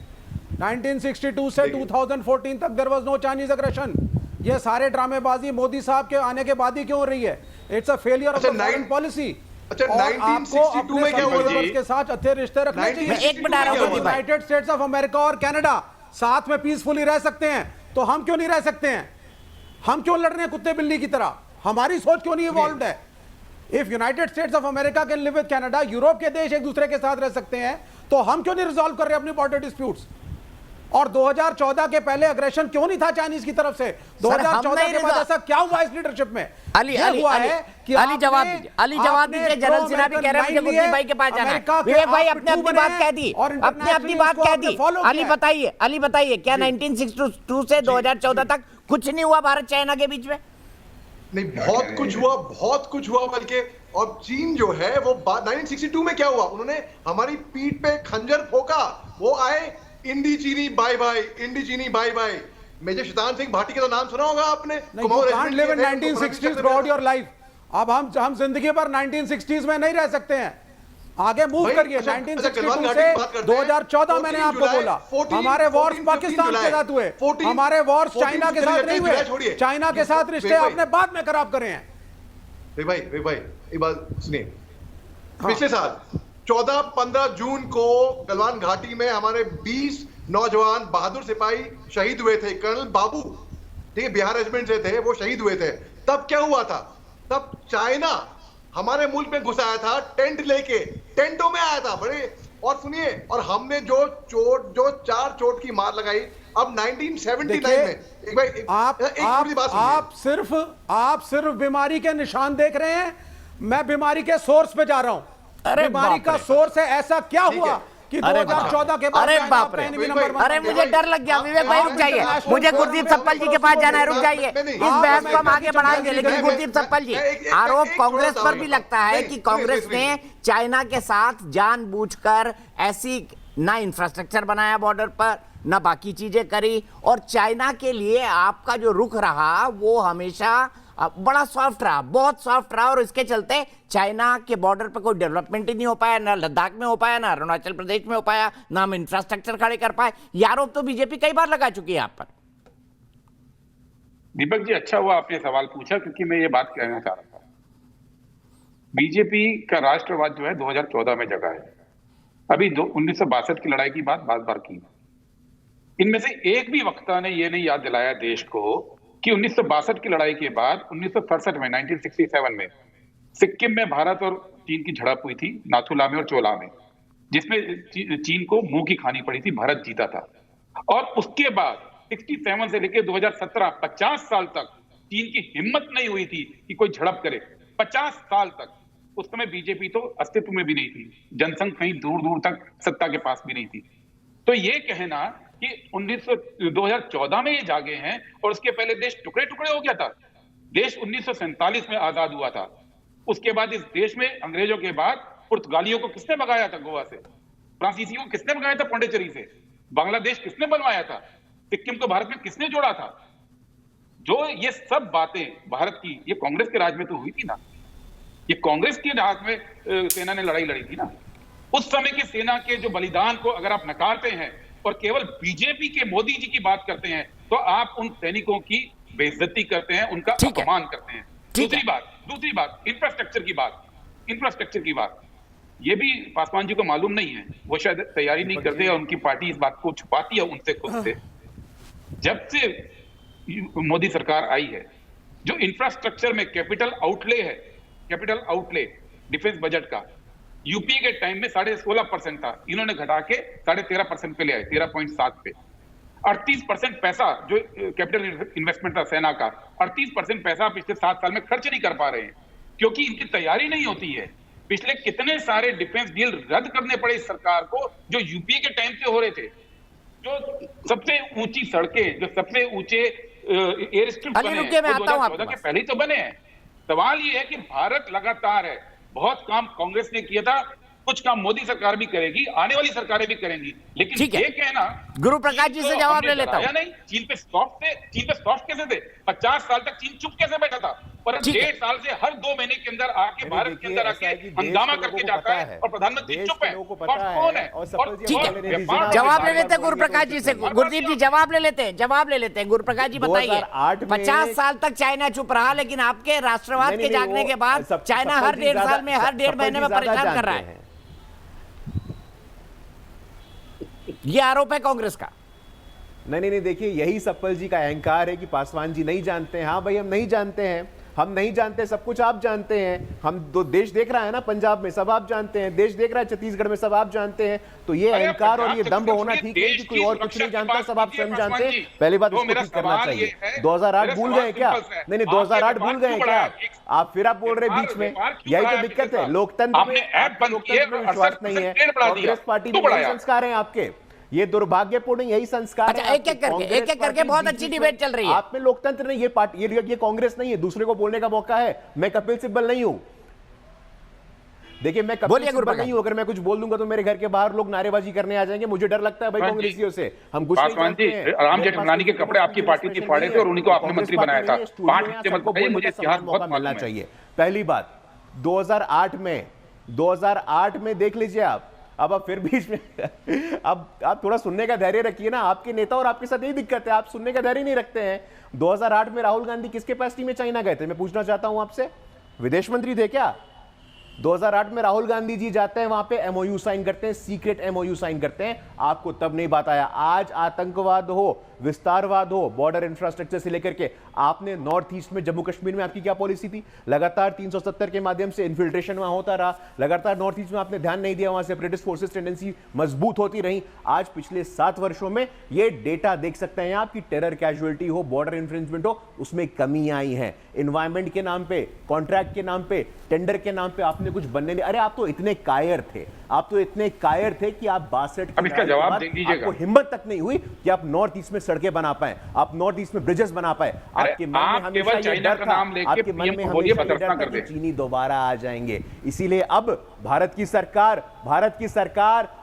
1962 से 2014 तक there was no Chinese aggression. ये सारे ड्रामेबाजी मोदी साहब के आने के बाद ही क्यों हो रही है? It's a failure of the foreign policy. अच्छा, 1962 में क्या हुआ जी? के साथ अच्छे रिश्ते रखने चाहिए। एक मिनट आ रहा हूं, यूनाइटेड स्टेट्स ऑफ अमेरिका और कनाडा साथ में पीसफुली रह सकते हैं, तो हम क्यों नहीं रह सकते हैं? हम क्यों लड़ रहे हैं कुत्ते बिल्ली की तरह? हमारी सोच क्यों नहीं इवॉल्व्ड है? If United states of America can live with Canada, Europe के देश एक दूसरे के साथ रह सकते हैं, तो हम क्यों नहीं रिजॉल्व कर रहे अपनी बॉर्डर डिस्प्यूट्स? और 2014 के पहले अग्रेशन क्यों नहीं था चाइनीज की तरफ से? 2014 के बाद ऐसा क्या हुआ इस लीडरशिप में? अली जवाब दीजिए। जनरल सिन्हा भी कह रहे हैं मुझे गुरदीप भाई के पास जाना है। विवेक भाई अपनी बात कह दी, अपनी बात कह दी। अली बताइए क्या 1962 से 2014 तक कुछ नहीं हुआ भारत चाइना के बीच में? नहीं, बहुत कुछ हुआ बल्कि। और चीन जो है वो 1962 में क्या हुआ, उन्होंने हमारी पीठ पे खंजर फोका, वो आए इंडी चीनी बाय बाय, इंडी चीनी bye bye. Major Shaitan Singh Bhati का तो नाम सुना होगा आपने। Live in 1960s throughout your life. अब हम जिंदगी भर 1960s में नहीं रह सकते हैं, आगे मूव करिए। 1962 से 2014 मैंने आपको बोला, हमारे वॉर्स पाकिस्तान के साथ हुए, हमारे वॉर्स चाइना के साथ नहीं हुए। चाइना के साथ रिश्ते आपने बाद में खराब करे हैं। भाई एक बात सुनिए, पिछले साल 14-15 जून को गलवान घाटी में हमारे 20 नौजवान बहादुर सिपाही शहीद हुए थे। कर्नल बाबू, ठीक है, बिहार रेजिमेंट से थे, वो शहीद हुए थे। तब क्या हुआ था? तब चाइना हमारे मुल्क में घुस आया था, टेंट लेके, टेंटों में आया था बड़े। और सुनिए, और हमने जो 4 चोट की मार लगाई। अब 1979 में आप सिर्फ बीमारी के निशान देख रहे हैं, मैं बीमारी के सोर्स पे जा रहा हूं। बीमारी का सोर्स है, ऐसा क्या हुआ कि 2014 के बाद? अरे बाप रे, अरे मुझे डर लग गया। विवेक भाई रुक जाइए, मुझे गुरदीप सप्पल जी के पास जाना है, रुक जाइए। इस बहस को हम आगे बढ़ाएंगे, लेकिन गुरदीप सप्पल जी, आरोप कांग्रेस पर भी लगता है कि कांग्रेस ने चाइना के साथ जानबूझकर ऐसी ना इंफ्रास्ट्रक्चर बनाया बॉर्डर पर, ना बाकी चीजें करी, और चाइना के लिए आपका जो रुख रहा वो हमेशा बड़ा सॉफ्ट रहा, बहुत सॉफ्ट रहा। और इसके चलते चाइना के बॉर्डर पर कोई डेवलपमेंट ही नहीं हो पाया, ना लद्दाख में हो पाया, ना अरुणाचल प्रदेश में हो पाया, ना हम इंफ्रास्ट्रक्चर खड़े कर पाए। ये आरोप तो बीजेपी कई बार लगा चुकी है आप पर। दीपक जी, अच्छा हुआ आपने सवाल पूछा, क्योंकि मैं ये बात कहना चाह रहा था। बीजेपी का राष्ट्रवाद जो है 2014 में जगा है। अभी 1962 की लड़ाई की बात बार की, इनमें से एक भी वक्ता ने यह नहीं याद दिलाया देश को कि 1962 की लड़ाई के बाद 1967 में 1967 में सिक्किम में भारत और चीन की झड़प हुई थी, नाथुला में और चोला में, जिसमें चीन को मुंह की खानी पड़ी थी, भारत जीता था। और उसके बाद 67 से लेकर 2017 50 साल तक चीन की हिम्मत नहीं हुई थी कि कोई झड़प करे। 50 साल तक। उस समय बीजेपी तो अस्तित्व में भी नहीं थी, जनसंघ कहीं दूर दूर तक सत्ता के पास भी नहीं थी। तो ये कहना कि 2014 में ये जागे हैं और उसके पहले देश टुकड़े टुकड़े हो गया था। देश 1947 में आजाद हुआ था। उसके बाद इस देश में अंग्रेजों के बाद पुर्तगालियों को किसने भगाया था गोवा से? फ्रांसीसियों को किसने भगाया था पौंडीचेरी से? बांग्लादेश किसने बनवाया था? सिक्किम को भारत में किसने जोड़ा था? जो ये सब बातें भारत की, ये कांग्रेस के राज में तो हुई थी ना। ये कांग्रेस के राज में सेना ने लड़ाई लड़ी थी ना। उस समय की सेना के जो बलिदान को अगर आप नकारते हैं और केवल बीजेपी के मोदी जी की बात करते हैं, तो आप उन सैनिकों की बेइज्जती करते हैं, उनका अपमान करते हैं। दूसरी बात इंफ्रास्ट्रक्चर की बात, ये भी पासवान जी को मालूम नहीं है, वो शायद तैयारी नहीं करते और उनकी पार्टी इस बात को छुपाती है उनसे खुद से। जब से मोदी सरकार आई है, जो इंफ्रास्ट्रक्चर में कैपिटल आउटले डिफेंस बजट का यूपीए के टाइम में 16.5% था, इन्होंने घटा के 13.5% पे ले आए, 13.7 पे। 38% पैसा जो कैपिटल इन्वेस्टमेंट था सेना का, 38% पैसा पिछले 7 साल में खर्च नहीं कर पा रहे हैं, क्योंकि इनकी तैयारी नहीं होती है। पिछले कितने सारे डिफेंस डील रद्द करने पड़े इस सरकार को, जो यूपीए के टाइम पे हो रहे थे। जो सबसे ऊंची सड़कें, जो सबसे ऊंचे एयर स्ट्रिप बने हैं, 2014 के पहले तो बने हैं। सवाल ये है कि भारत लगातार है, बहुत काम कांग्रेस ने किया था, कुछ काम मोदी सरकार भी करेगी, आने वाली सरकारें भी करेंगी, लेकिन ये कहना गुरु प्रकाश जी से जवाब ले लेता हूं। नहीं, चीन पे सॉफ्ट कैसे थे? 50 साल तक चीन चुप कैसे बैठा था? पर 1.5 साल से हर 2 महीने के अंदर आके भारत के अंदर आके हंगामा करके जाता है और प्रधानमंत्री चुप है। कौन है? जवाब ले लेते हैं गुरु प्रकाश जी से। गुरदीप जी जवाब ले लेते हैं। गुरु प्रकाश जी बताइए, 50 साल तक चाइना चुप रहा, लेकिन आपके राष्ट्रवाद के जागने के बाद चाइना हर 1.5 साल में, हर 1.5 महीने में परेशान कर रहा है। ये आरोप है कांग्रेस का। नहीं, देखिए यही सप्पल जी का अहंकार है कि पासवान जी नहीं जानते हैं। हाँ भाई, हम नहीं जानते हैं, हम नहीं जानते, सब कुछ आप जानते हैं। हम तो देश देख रहा है ना, पंजाब में सब आप जानते हैं, देश देख रहा है छत्तीसगढ़ में सब आप जानते हैं। तो ये अहंकार और ये दंभ होना ठीक है कि कोई और कुछ नहीं जानता, सब आप स्वयं जानते हैं। पहली बात इसको ठीक करना चाहिए। 2008 भूल गए क्या? नहीं, 2008 भूल गए क्या आप? फिर आप बोल रहे बीच में, यही तो दिक्कत है। लोकतंत्र में विश्वास नहीं है। कांग्रेस पार्टी में यही संस्कार है आपके, ये दुर्भाग्यपूर्ण यही संस्कार। अच्छा, एक एक करके बहुत अच्छी डिबेट चल रही है। आप में लोकतंत्र नहीं, ये पार्टी, ये कांग्रेस नहीं है, दूसरे को बोलने का मौका है। मैं कपिल सिब्बल नहीं हूं। देखिए, मैं कपिल सिब्बल नहीं हूं। अगर मैं कुछ बोल दूंगा तो मेरे घर के बाहर लोग नारेबाजी करने आ जाएंगे। मुझे डर लगता है भाई कांग्रेसियों से। हम कुछ नहीं जानते हैं। राम जेठमलानी के कपड़े आपकी पार्टी के फाड़े थे और उन्हीं को आपने मंत्री बनाया था। 5 हफ्ते मत बताइए, मुझे इतिहास बहुत मिलना चाहिए। पहली बात, 2008 में देख लीजिए आप। अब फिर बीच में अब आप थोड़ा सुनने का धैर्य रखिए ना। आपके नेता और आपके साथ यही दिक्कत है, आप सुनने का धैर्य नहीं रखते हैं। 2008 में राहुल गांधी किस कैपेसिटी में चाइना गए थे? मैं पूछना चाहता हूं आपसे, विदेश मंत्री थे क्या? 2008 में राहुल गांधी जी जाते हैं वहां पे, एमओयू साइन करते हैं, सीक्रेट एमओयू साइन करते हैं। आपको तब नहीं बात आया। आज आतंकवाद हो, विस्तारवाद हो, बॉर्डर इंफ्रास्ट्रक्चर से लेकर के, आपने नॉर्थ ईस्ट में, जम्मू कश्मीर में आपकी क्या पॉलिसी थी? लगातार 370 के माध्यम से इन्फिल्ट्रेशन वहां होता रहा। लगातार नॉर्थ ईस्ट में आपने ध्यान नहीं दिया, वहां सेपरेटिस्ट फोर्सेस टेंडेंसी मजबूत होती रही। आज पिछले 7 वर्षों में ये डेटा देख सकते हैं आप कि टेरर कैजुअलिटी हो, बॉर्डर इंफ्रिंजमेंट हो, उसमें कमी आई है। एनवायरमेंट के नाम पे, कॉन्ट्रैक्ट के नाम पे, टेंडर के नाम पे आपने कुछ बनने नहीं। अरे आप तो इतने कायर थे, कि आप 62 आपको हिम्मत तक नहीं हुई कि आप नॉर्थ ईस्ट में सड़कें बना पाए, आप नॉर्थ ईस्ट में ब्रिजेस बना पाए। आपके मन में हमेशा ये डर था, आपके मन में हमेशा ये डर था कि चीनी दोबारा आ जाएंगे। इसीलिए अब भारत की सरकार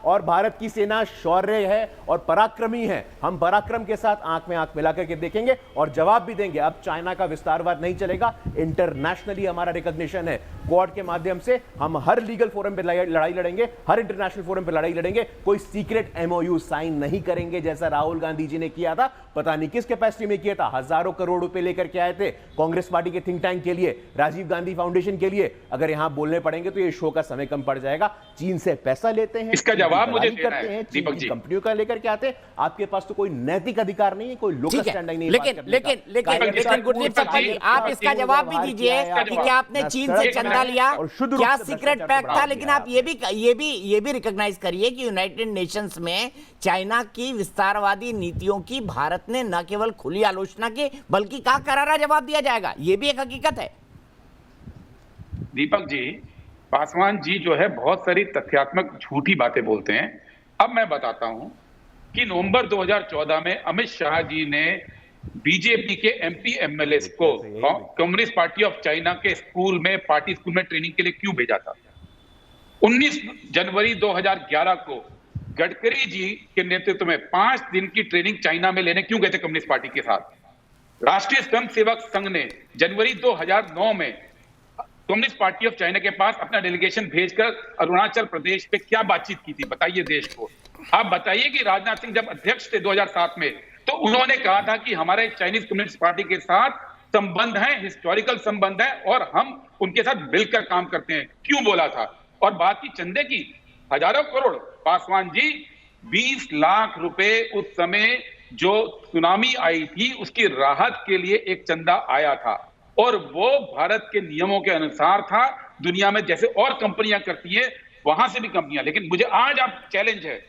और भारत की सेना शौर्य है और पराक्रमी है। हम पराक्रम के साथ आंख में आंख मिलाकर के देखेंगे और जवाब भी देंगे। अब चाइना का विस्तारवाद नहीं चलेगा। इंटरनेशनली हमारा रिकॉग्निशन है। क्वाड के माध्यम से हम हर लीगल फोरम पे लड़ाई लड़ेंगे, हर इंटरनेशनल फोरम पे लड़ाई लड़ेंगे। कोई सीक्रेट एमओयू साइन नहीं करेंगे जैसा राहुल गांधी जी ने किया था। पता नहीं किस कैपेसिटी में किया था, हजारों करोड़ रुपए लेकर के आए थे कांग्रेस पार्टी के थिंक टैंक के लिए, राजीव गांधी फाउंडेशन के लिए। अगर यहां बोलने पड़ेंगे तो ये शो का समय कम पड़ जाएगा। चीन से पैसा लेते हैं, इसका जवाब मुझे देना करते है, हैं, चीन की कंपनियों का लेकर के आते हैं। आपके पास तो कोई नैतिक अधिकार नहीं है, कोई लोकल स्टैंडिंग नहीं है। लेकिन गुरदीप सप्पल जी, आप इसका जवाब भी दीजिए कि क्या आपने चीन से चंदा लिया, क्या सीक्रेट पैक्ट था? लेकिन आप ये भी रिकॉग्नाइज करिए कि यूनाइटेड नेशंस में चाइना की विस्तारवादी नीतियों की भारत ने न केवल खुली आलोचना की, बल्कि कहा करारा जवाब दिया जाएगा। यह भी एक हकीकत है। दीपक जी, पासवान जी जो है बहुत सारी तथ्यात्मक झूठी बातें बोलते हैं। अब मैं बताता हूं कि नवंबर 2014 में अमित शाह जी ने बीजेपी के एमपी एमएलए को कम्युनिस्ट पार्टी ऑफ चाइना के स्कूल में, पार्टी स्कूल में ट्रेनिंग के लिए क्यों भेजा था? 19 जनवरी 2011 को गडकरी जी के नेतृत्व में 5 दिन की ट्रेनिंग चाइना में लेने क्यों गए थे कम्युनिस्ट पार्टी के साथ? राष्ट्रीय स्वयंसेवक संघ ने जनवरी 2009 में कम्युनिस्ट पार्टी ऑफ चाइना के पास अपना डेलीगेशन भेजकर अरुणाचल प्रदेश पे क्या बातचीत की थी, बताइए देश को। आप बताइए कि राजनाथ सिंह जब अध्यक्ष थे 2007 में, तो उन्होंने कहा था कि हमारे चाइनीज कम्युनिस्ट पार्टी के साथ संबंध है, हिस्टोरिकल संबंध है और हम उनके साथ मिलकर काम करते हैं। क्यों बोला था? और बात की चंदे की, हजारों करोड़, पासवान जी 20 लाख रुपए उस समय जो सुनामी आई थी उसकी राहत के लिए एक चंदा आया था और वो भारत के नियमों के अनुसार था। दुनिया में जैसे और कंपनियां करती है वहां से भी कंपनियां, लेकिन मुझे आज आप चैलेंज है,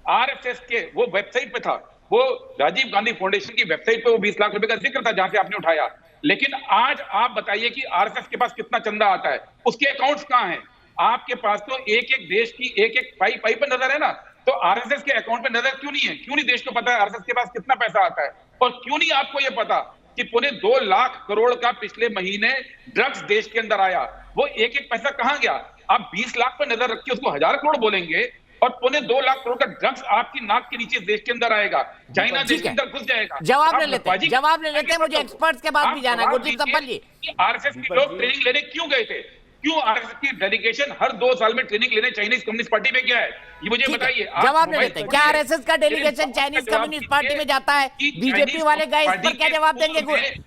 आरएसएस के वो वेबसाइट पे था, वो राजीव गांधी फाउंडेशन की वेबसाइट पे वो 20 लाख रुपए का जिक्र था जहां से आपने उठाया, लेकिन आज आप बताइए कि आरएसएस के पास कितना चंदा आता है, उसके अकाउंट्स कहां हैं? आपके पास तो एक एक देश की एक एक पाई पर नजर है ना, तो आरएसएस के अकाउंट पे नजर क्यों नहीं है? क्यों नहीं देश को पता है आरएसएस के पास कितना पैसा आता है? और क्यों नहीं आपको यह पता कि पौने 2 लाख करोड़ का पिछले महीने ड्रग्स देश के अंदर आया, वो एक एक पैसा कहां गया? आप 20 लाख पर नजर रखिए, उसको 1000 करोड़ बोलेंगे और पौने 2 लाख करोड़ का ड्रग्स आपकी नाक के नीचे देश के अंदर आएगा, चाइना देश के अंदर घुस जाएगा। जवाब ले लेते हैं, मुझे एक्सपर्ट्स के बात भी जाना है। गुरदीप सब्बल जी, आरएसएस के लोग ट्रेनिंग लेने क्यों गए थे? क्यों आरएसएस की डेलीगेशन हर 2 साल में ट्रेनिंग लेने चाइनीज कम्युनिस्ट पार्टी में गया है? ये मुझे बताइए। जवाब ले लेते हैं, क्या आरएसएस का डेलीगेशन चाइनीज कम्युनिस्ट पार्टी में जाता है? बीजेपी वाले गए, इस पर क्या जवाब देंगे?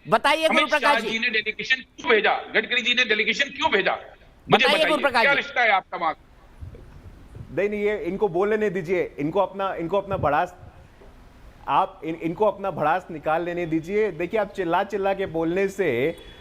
बताइए गुरुप्रकाश जी ने डेलीगेशन क्यों भेजा? गडकरी जी ने डेलीगेशन क्यों भेजा? मुझे बताइए, क्या रिश्ता है आपका वहां? नहीं, ये इनको बोलने नहीं दीजिए, इनको अपना भड़ास, आप इनको अपना भड़ास निकाल लेने दीजिए। देखिए, आप चिल्ला के बोलने से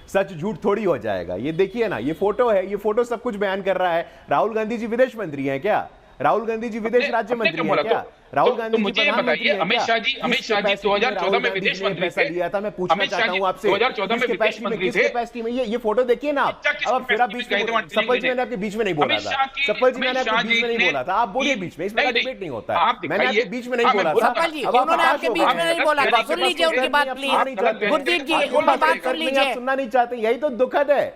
सच झूठ थोड़ी हो जाएगा। ये देखिए ना, ये फोटो है, ये फोटो सब कुछ बयान कर रहा है। राहुल गांधी जी विदेश मंत्री हैं क्या? राहुल गांधी जी विदेश राज्य मंत्री हैं क्या? राहुल गांधी जी प्रधानमंत्री हैं क्या? अमित शाह जी 2014 में विदेश मंत्री थे। लिया था, मैं पूछना चाहता हूं आपसे, 2014 में विदेश मंत्री थे। कैपेसिटी में ये फोटो देखिए ना आप। अब फिर आप बीच में, सफल जी मैंने आपके बीच में नहीं बोला था, सफल जी मैंने आपके बीच में नहीं बोला था, आप बोलिए बीच में, इसमें डिबेट नहीं होता है। मैंने आपके बीच में नहीं बोला था, सफल जी उन्होंने आपके बीच में नहीं बोला था। सुन लीजिए उनकी बात प्लीज, गुरदीप जी उनकी बात सुन लीजिए। सुनना नहीं चाहते, यही तो दुखद है,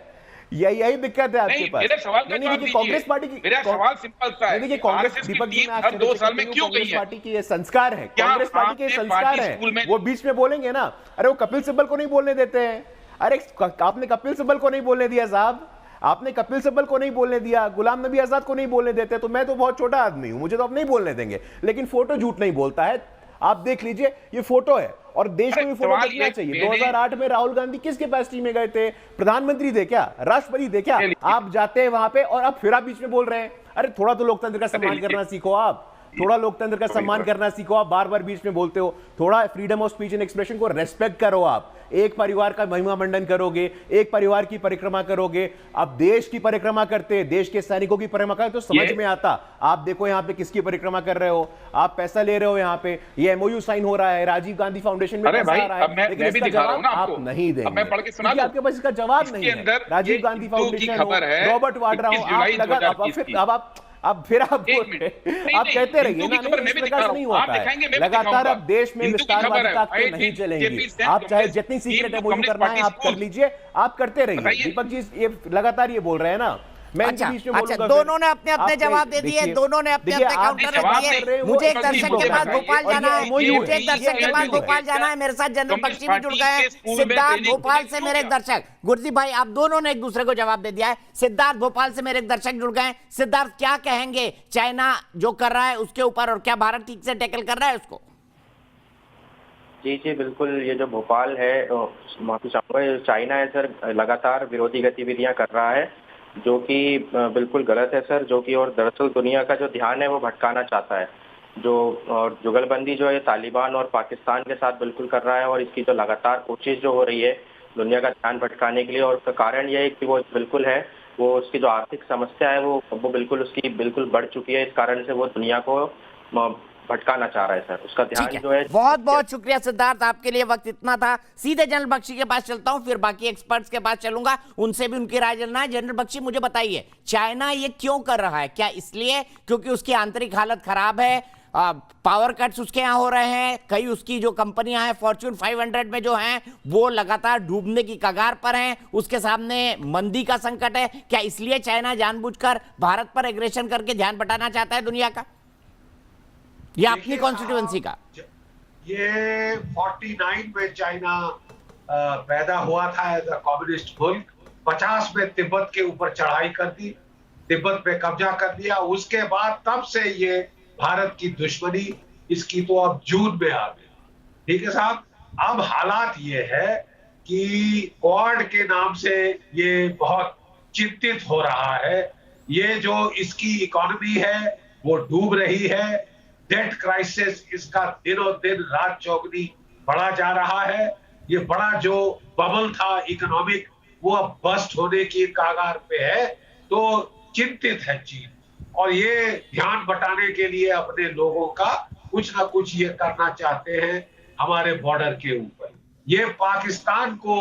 यही दिक्कत है आपके पास। मेरे सवाल का जवाब दीजिए। कांग्रेस पार्टी की, मेरा सवाल सिंपल सा है, देखिए कांग्रेस दीपक जी हर 2 साल में क्यों गई है? पार्टी की ये संस्कार है, कांग्रेस पार्टी के संस्कार है, वो बीच में बोलेंगे ना। अरे वो कपिल सिब्बल को नहीं बोलने देते हैं। अरे आपने कपिल सिब्बल को नहीं बोलने दिया साहब, आपने कपिल सिब्बल को नहीं बोलने दिया, गुलाम नबी आजाद को नहीं बोलने देते। तो मैं तो बहुत छोटा आदमी हूं, मुझे तो आप नहीं बोलने देंगे, लेकिन फोटो झूठ नहीं बोलता है। आप देख लीजिए, ये फोटो है और देश को भी फोटो देखना चाहिए। 2008 में राहुल गांधी किस कैपेसिटी में गए थे? प्रधानमंत्री थे क्या? राष्ट्रपति थे क्या? आप जाते हैं वहां पे और अब फिर आप बीच में बोल रहे हैं। अरे थोड़ा तो लोकतंत्र का सम्मान करना सीखो आप, थोड़ा लोकतंत्र का सम्मान करना सीखो। आप बार बार बीच में बोलते हो। थोड़ा freedom of speech and expression को रेस्पेक्ट करो। आप एक परिवार का महिमा मंडन करोगे, एक परिवार की परिक्रमा करोगे। आप देश की परिक्रमा करते, देश के सैनिकों की परिक्रमा करते तो समझ में आता। आप देखो यहाँ पे किसकी परिक्रमा कर रहे हो, आप पैसा ले रहे हो, यहाँ पे ये एमओयू साइन हो रहा है, राजीव गांधी फाउंडेशन में पैसा आ रहा है, लेकिन इसका जवाब आप नहीं देंगे। आपके पास इसका जवाब नहीं है। राजीव गांधी फाउंडेशन हो, रॉबर्ट वाड्रा हो, अब फिर आप कहते रहिए ना, नहीं इस प्रकार से नहीं होता है। लगातार अब देश में विस्तारवादी ताकतें नहीं चलेंगी। आप चाहे जितनी सीक्रेट एमओयू करना है आप कर लीजिए, आप करते रहिए। दीपक जी ये लगातार ये बोल रहे हैं ना, मैं अच्छा, दोनों ने अपने अपने जवाब दे दिए, दोनों ने अपने अपने काउंटर रख दिए। मुझे एक दर्शक के पास भोपाल जाना है, मुझे एक दर्शक के पास भोपाल जाना है। मेरे साथ जनरल बख्शी भी जुड़ गए हैं, सिद्धार्थ भोपाल से मेरे एक दर्शक। गुरदीप भाई, आप दोनों ने एक दूसरे को जवाब दे दिया है। सिद्धार्थ भोपाल से मेरे एक दर्शक जुड़ गए हैं। सिद्धार्थ, क्या कहेंगे चाइना जो कर रहा है उसके ऊपर, और क्या भारत ठीक से टैकल कर रहा है उसको? जी बिल्कुल, ये जो भोपाल है, माफी चाहूंगा, चाइना है सर, लगातार विरोधी गतिविधियां कर रहा है जो कि बिल्कुल गलत है सर, जो कि और दरअसल दुनिया का जो ध्यान है वो भटकाना चाहता है। जो और जुगलबंदी जो है तालिबान और पाकिस्तान के साथ बिल्कुल कर रहा है, और इसकी जो लगातार कोशिश जो हो रही है दुनिया का ध्यान भटकाने के लिए, और उसका कारण यह है कि वो बिल्कुल है, वो उसकी जो आर्थिक समस्या है वो बिल्कुल उसकी बिल्कुल बढ़ चुकी है। इस कारण से वो दुनिया को भटकाना चाह रहा है सर, उसका ध्यान जो है। बहुत बहुत शुक्रिया सिद्धार्थ, आपके लिए वक्त इतना था। सीधे जनरल बख्शी के पास चलता हूं, फिर बाकी एक्सपर्ट्स के पास चलूंगा, उनसे भी उनकी राय जानना है। जनरल बख्शी, मुझे बताइए, चाइना ये क्यों कर रहा है? क्या इसलिए क्योंकि उसकी आंतरिक हालत खराब है, पावर कट्स उसके यहाँ हो रहे हैं, कई उसकी जो कंपनियां हैं फॉर्च्यून 500 में जो हैं वो लगातार डूबने की कगार पर हैं, उसके सामने मंदी का संकट है। क्या इसलिए चाइना जानबूझकर भारत पर एग्रेशन करके ध्यान बटाना चाहता है दुनिया का या अपनी कॉन्स्टिट्यूएंसी का? ये 49 में चाइना पैदा हुआ था एज अ कम्युनिस्ट मुल्क। 50 में तिब्बत के ऊपर चढ़ाई कर दी, तिब्बत पे कब्जा कर लिया। उसके बाद तब से ये भारत की दुश्मनी इसकी तो अब जून में आ गई। ठीक है साहब, अब हालात ये है कि क्वाड के नाम से ये बहुत चिंतित हो रहा है। ये जो इसकी इकोनॉमी है वो डूब रही है। डेट क्राइसिस इसका दिनों दिन रात चौगुनी बढ़ा जा रहा है। ये बड़ा जो बबल था इकोनॉमिक वो अब बस्ट होने की कागार पे है। तो चिंतित है चीन और ये ध्यान बटाने के लिए अपने लोगों का कुछ ना कुछ ये करना चाहते हैं हमारे बॉर्डर के ऊपर। ये पाकिस्तान को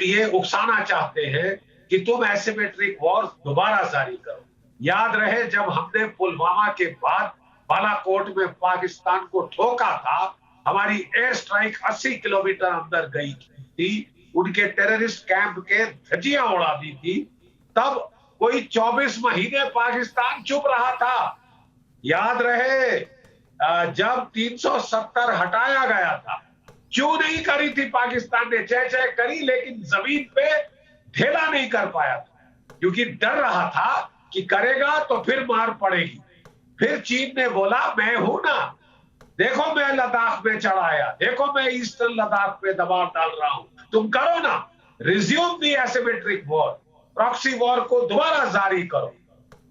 ये उकसाना चाहते हैं कि तुम एसिमेट्रिक वॉर दोबारा जारी करो। याद रहे जब हमने पुलवामा के बाद बालाकोट में पाकिस्तान को ठोका था, हमारी एयर स्ट्राइक 80 किलोमीटर अंदर गई थी, उनके टेररिस्ट कैंप के धज्जियां उड़ा दी थी। तब कोई 24 महीने पाकिस्तान चुप रहा था। याद रहे जब 370 हटाया गया था, क्यों नहीं करी थी पाकिस्तान ने? चह करी लेकिन जमीन पे ढेला नहीं कर पाया था, क्योंकि डर रहा था कि करेगा तो फिर मार पड़ेगी। फिर चीन ने बोला मैं हूं ना, देखो मैं लद्दाख में चढ़ाया, देखो मैं ईस्टर्न लद्दाख पे दबाव डाल रहा हूं, तुम करो ना, रिज्यूम दी एसिमेट्रिक वॉर, प्रॉक्सी वॉर को दोबारा जारी करो।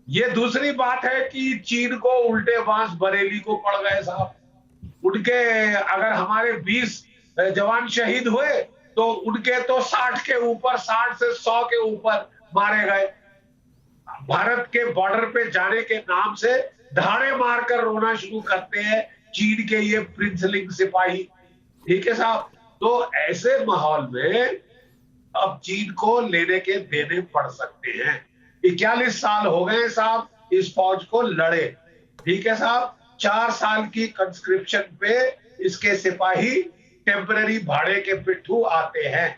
ये दूसरी बात है कि चीन को उल्टे बांस बरेली को पड़ गए साहब। उनके अगर हमारे 20 जवान शहीद हुए तो उनके तो 60 के ऊपर, 60 से 100 के ऊपर मारे गए। भारत के बॉर्डर पे जाने के नाम से धाड़े मारकर रोना शुरू करते हैं चीन के ये प्रिंसलिंग सिपाही। ठीक है साहब, तो ऐसे माहौल में अब चीन को लेने के देने पड़ सकते हैं। 41 साल हो गए साहब इस फौज को लड़े। ठीक है साहब, 4 साल की कंस्क्रिप्शन पे इसके सिपाही टेम्पररी भाड़े के पिट्ठू आते हैं।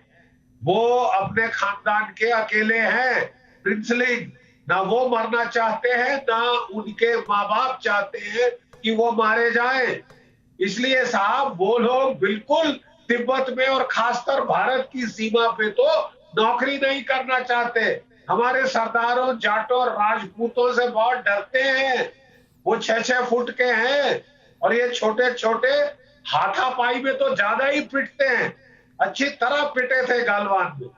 वो अपने खानदान के अकेले हैं प्रिंसलिंग, ना वो मरना चाहते हैं ना उनके माँ बाप चाहते हैं कि वो मारे जाएं। इसलिए साहब वो लोग बिल्कुल तिब्बत में और खासकर भारत की सीमा पे तो नौकरी नहीं करना चाहते। हमारे सरदारों, जाटों और राजपूतों से बहुत डरते हैं। वो 6-6 फुट के हैं और ये छोटे छोटे हाथापाई में तो ज्यादा ही पिटते हैं। अच्छी तरह पिटे थे गालवान में।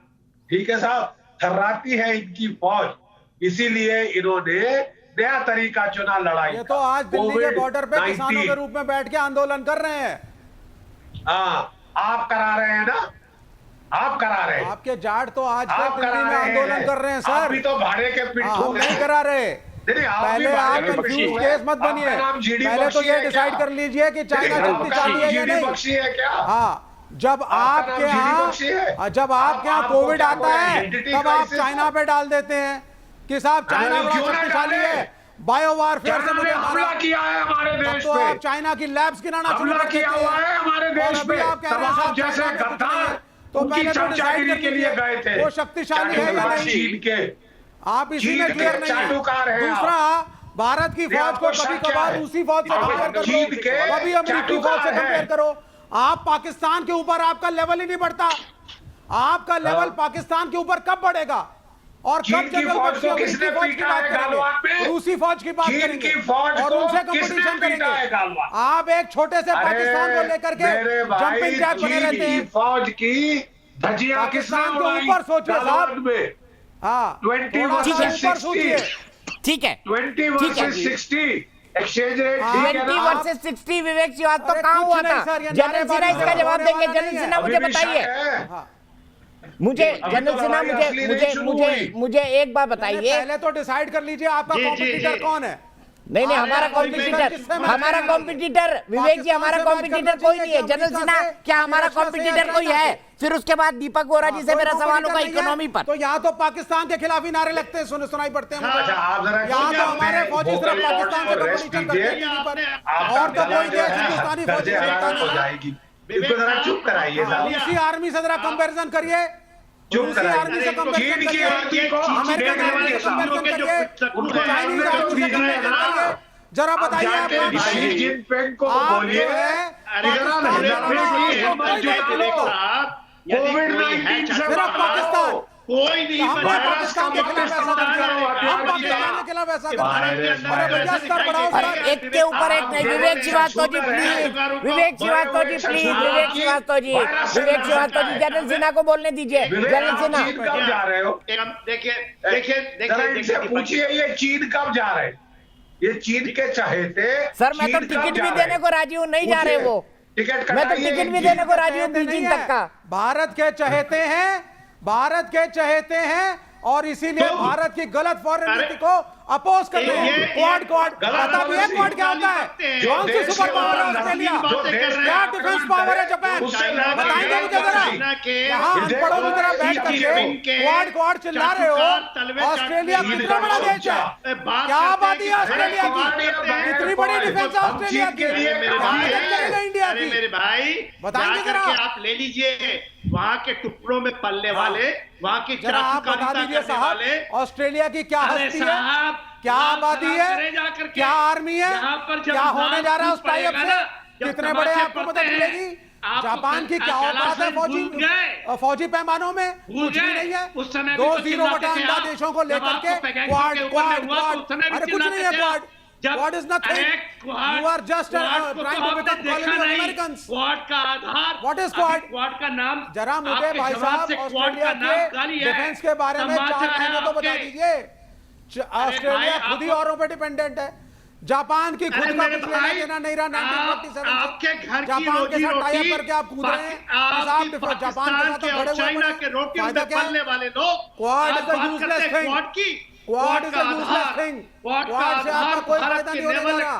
ठीक है साहब, थर्राती है इनकी फौज, इसीलिए इन्होंने नया तरीका चुना लड़ाई। ये तो आज दिल्ली के बॉर्डर पे किसानों के रूप में बैठ के आंदोलन कर रहे हैं। हाँ, आप करा रहे हैं ना, आप करा रहे हैं। आपके जाट तो आज दिल्ली में आंदोलन कर रहे हैं सर। आप भी तो भाड़े के पिट्ठू नहीं करा रहे। पहले आप कंफ्यूज केस मत बनिए, पहले तो ये डिसाइड कर लीजिए कि चाइना शक्तिशाली है या नहीं। हाँ, जब आपके यहाँ कोविड आता है तब आप चाइना पे डाल देते हैं कि साहब चाइना बड़ा शक्तिशाली है, बायो वारफेयर से मुझे हमला किया है हमारे देश तो पे। आप चाइना की लैब्स गिनाना शुरू कर देते हैं हमारे देश पे। आप कह रहे हैं साहब जैसे गद्दार तो पहले तो डिसाइड कर लीजिए वो शक्तिशाली है या नहीं। आप इसी में क्लियर नहीं है। दूसरा, भारत की फौज को कभी कभार रूसी फौज से कंपेयर करो, कभी अमेरिकी फौज से कंपेयर करो। आप पाकिस्तान के ऊपर आपका लेवल ही नहीं बढ़ता। आपका लेवल पाकिस्तान के ऊपर कब बढ़ेगा? और कब जनरल बख्शी अमेरिकी फौज की बात करेंगे, रूसी फौज की बात करेंगे और उनसे कंपटीशन करेंगे। आप एक छोटे से पाकिस्तान को लेकर के जंपिंग जैक बने रहते हैं। फौज की धज्जियां पाकिस्तान के ऊपर सोचिए साहब। हाँ, 20 वर्सेस 60। ठीक है, 20 वर्सेस 60 एक्सचेंज रेट। 20 वर्सेस 60 विवेक जी बात तो कहां हुआ था? जनरल सिन्हा इसका जवाब देंगे। जनरल सिन्हा मुझे बताइए, जनरल सिन्हा मुझे एक बात बताइए। पहले तो डिसाइड कर लीजिए आपका कॉम्पिटिटर कौन है। नहीं नहीं, हमारा कॉम्पिटिटर विवेक जी, हमारा कॉम्पिटिटर कोई नहीं है। जनरल सिन्हा, क्या हमारा कॉम्पिटिटर कोई है? फिर उसके बाद दीपक वोरा जी से मेरा सवाल होगा इकोनॉमी पर। तो यहाँ तो पाकिस्तान के खिलाफ ही नारे लगते हैं, सुनाई पड़ते हैं। अच्छा, आप जरा यहाँ तो हमारे फौजी सिर्फ पाकिस्तान से कंपटीशन करते हैं और तो कोई देश हिंदुस्तानी फौजी हो जाएगी। इनको जरा चुप कराइए साहब। इसी आर्मी से जरा कंपैरिजन करिए, चुप आर्मी से कंपैरिजन करिए, अमेरिकन आर्मी से कंपैरिजन करिए, चाइनीज आर्मी से कंपैरिजन करिए। जरा बताइए आप शी जिनपिंग को बोलिए कोविड-19 से पाकिस्तान कोई नहीं, पाकिस्तान के खिलाफ ऐसा करते हैं, हम पाकिस्तान के खिलाफ ऐसा करते हैं। अरे भैया स्तर बढ़ाओ सर, एक के ऊपर एक नहीं। Vivek Shrivastava ji please, Vivek Shrivastava ji please, Vivek Shrivastava ji, Vivek Shrivastava ji, general Sinha को बोलने दीजिए। जनरल सिन्हा, कब जा रहे हो? देखिए पूछिए ये चीन कब जा रहे? ये चीन के चहेते सर मैं तो टिकट भी देने को राजी हूँ, नहीं जा रहे वो। मैं तो टिकट भी देने को राजी हूँ बीजिंग तक का। भारत के चहेते हैं, भारत के चहेते हैं और इसीलिए भारत की गलत फॉरेन नीति को अपोज करते हैं। क्वाड पता भी है क्वाड क्या होता है? कौन सी सुपर पावर है ऑस्ट्रेलिया? क्या डिफेंस पावर है जापान? बताएंगे मुझे जरा। यहाँ अनपढ़ों की तरह बैठ करके क्वाड चिल्ला रहे हो। ऑस्ट्रेलिया कितना बड़ा देश है, क्या आबादी है ऑस्ट्रेलिया की, कितनी बड़ी डिफेंस है ऑस्ट्रेलिया की, इंडिया की। मेरे भाई बताएंगे जरा, आप ले लीजिए वहां के टुकड़ों में पलने वाले, वहां की जरा आप बता दीजिए साहब, ऑस्ट्रेलिया की क्या हस्ती है, क्या आबादी है, क्या आर्मी है, क्या होने जा रहा है उस टाइप से, कितने बड़े आपको मदद मिलेगी? जापान की क्या औकात है फौजी पैमानों में? कुछ भी नहीं है। 2-0 देशों को लेकर के क्वाड, अरे कुछ नहीं है quad. What is nothing? You are just trying to become colony of Americans. Quad का आधार, What is quad? क्वाड का नाम जरा मुझे भाई साहब ऑस्ट्रेलिया के डिफेंस के बारे में 4 महीने तो बता दीजिए। ऑस्ट्रेलिया खुद ही औरों पे डिपेंडेंट है। जापान की खुद का कुछ लेना देना नहीं रहा 1947 आपके घर की जापान के साथ टाई अप रोजी करके आप कूद रहे हैं। जापान के साथ खड़े चाइना के रोटी में पलने वाले लोग Quad is a useless thing. Quad की Quad is a useless thing. Quad से आपका कोई फायदा नहीं होने वाला।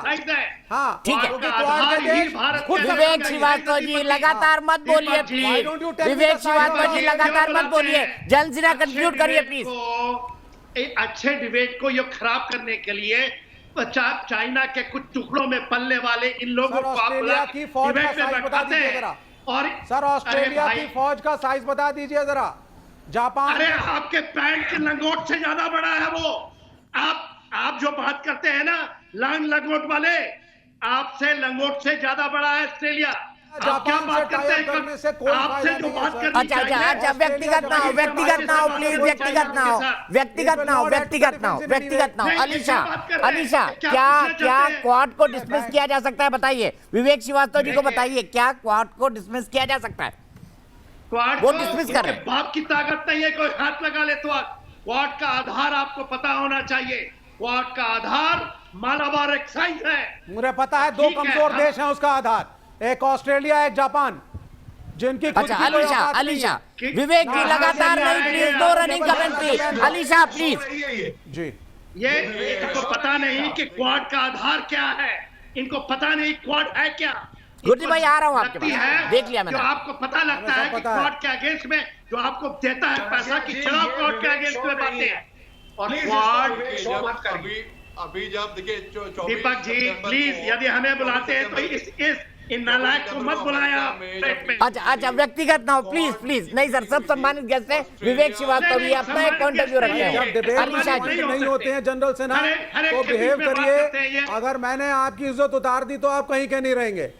हाँ ठीक है, क्वाड के देश खुद विवेक श्रीवास्तव जी लगातार मत बोलिए प्लीज। विवेक श्रीवास्तव जी लगातार मत बोलिए। जनरल सिन्हा कंक्लूड करिए प्लीज। एक अच्छे डिबेट को ये खराब करने के लिए चाइना के कुछ टुकड़ों में पलने वाले इन लोगों को ऑस्ट्रेलिया की फौज का साइज बता दीजिए जरा। और सर ऑस्ट्रेलिया की फौज का साइज बता दीजिए जरा। जापान, अरे आपके पैंट के लंगोट से ज्यादा बड़ा है वो। आप जो बात करते हैं ना लंगोट वाले, आपसे लंगोट से ज्यादा बड़ा है ऑस्ट्रेलिया। आप क्या बात करते हैं? आपसे जो बात करनी चाहिए। अच्छा व्यक्तिगत ना हो, व्यक्तिगत ना हो प्लीज, व्यक्तिगत ना हो, व्यक्तिगत ना हो, व्यक्तिगत ना हो, व्यक्तिगत ना हो। अलीशा क्या क्वाड को डिसमिस किया जा सकता है? बताइए विवेक श्रीवास्तव जी को बताइए, क्या क्वाड को डिसमिस किया जा सकता है? वो डिसमिस कर रहे हैं। बाप की ताकत नहीं है कोई हाथ लगा ले तो। क्वाड का आधार आपको पता होना चाहिए। क्वाड का आधार मालाबार एक्साइज है। मुझे पता है 2 कमजोर देश हैं उसका आधार, एक ऑस्ट्रेलिया एक जापान, जिनकी अच्छा अलीशा विवेक जी लगातार नहीं please, 2 running commentary. Alisha please ji. ये इनको पता नहीं कि क्वाड का आधार क्या है, इनको पता नहीं क्वाड है क्या। गुरजी भाई आ रहा हूँ आपके पास, देख लिया मैंने। जो आपको पता लगता है कि क्वाड के अगेंस्ट में जो आपको देता है पैसा की खिलाफ क्वाड के अगेंस्ट में बातें हैं। और क्वाड अभी जब देखिए दीपक जी प्लीज यदि हमें बुलाते हैं तो इन नालायक को मत बुलाया। अच्छा व्यक्तिगत ना हो प्लीज। नहीं सर, सब सम्मानित गेस्ट हैं। विवेक श्रीवास्तव जी अपना एक पॉइंट ऑफ व्यू रखते हैं। अलीशा जी नहीं होते हैं जनरल सिन्हा तो बिहेव करिए। अगर मैंने आपकी इज्जत उतार दी तो आप कहीं के नहीं रहेंगे।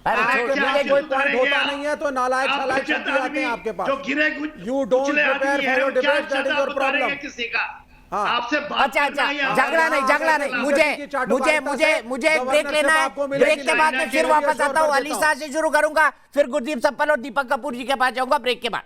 कोई पॉइंट होता नहीं है तो नालायक सलायक शब्द आते हैं आपके पास। You don't prepare for your debate, that is your problem. किसी का आपसे अच्छा झगड़ा नहीं। मुझे एक ब्रेक लेना है। ब्रेक के बाद में फिर वापस आता हूँ। अलीशा से शुरू करूंगा, फिर गुरदीप सप्पल और दीपक कपूर जी के पास जाऊंगा ब्रेक के बाद।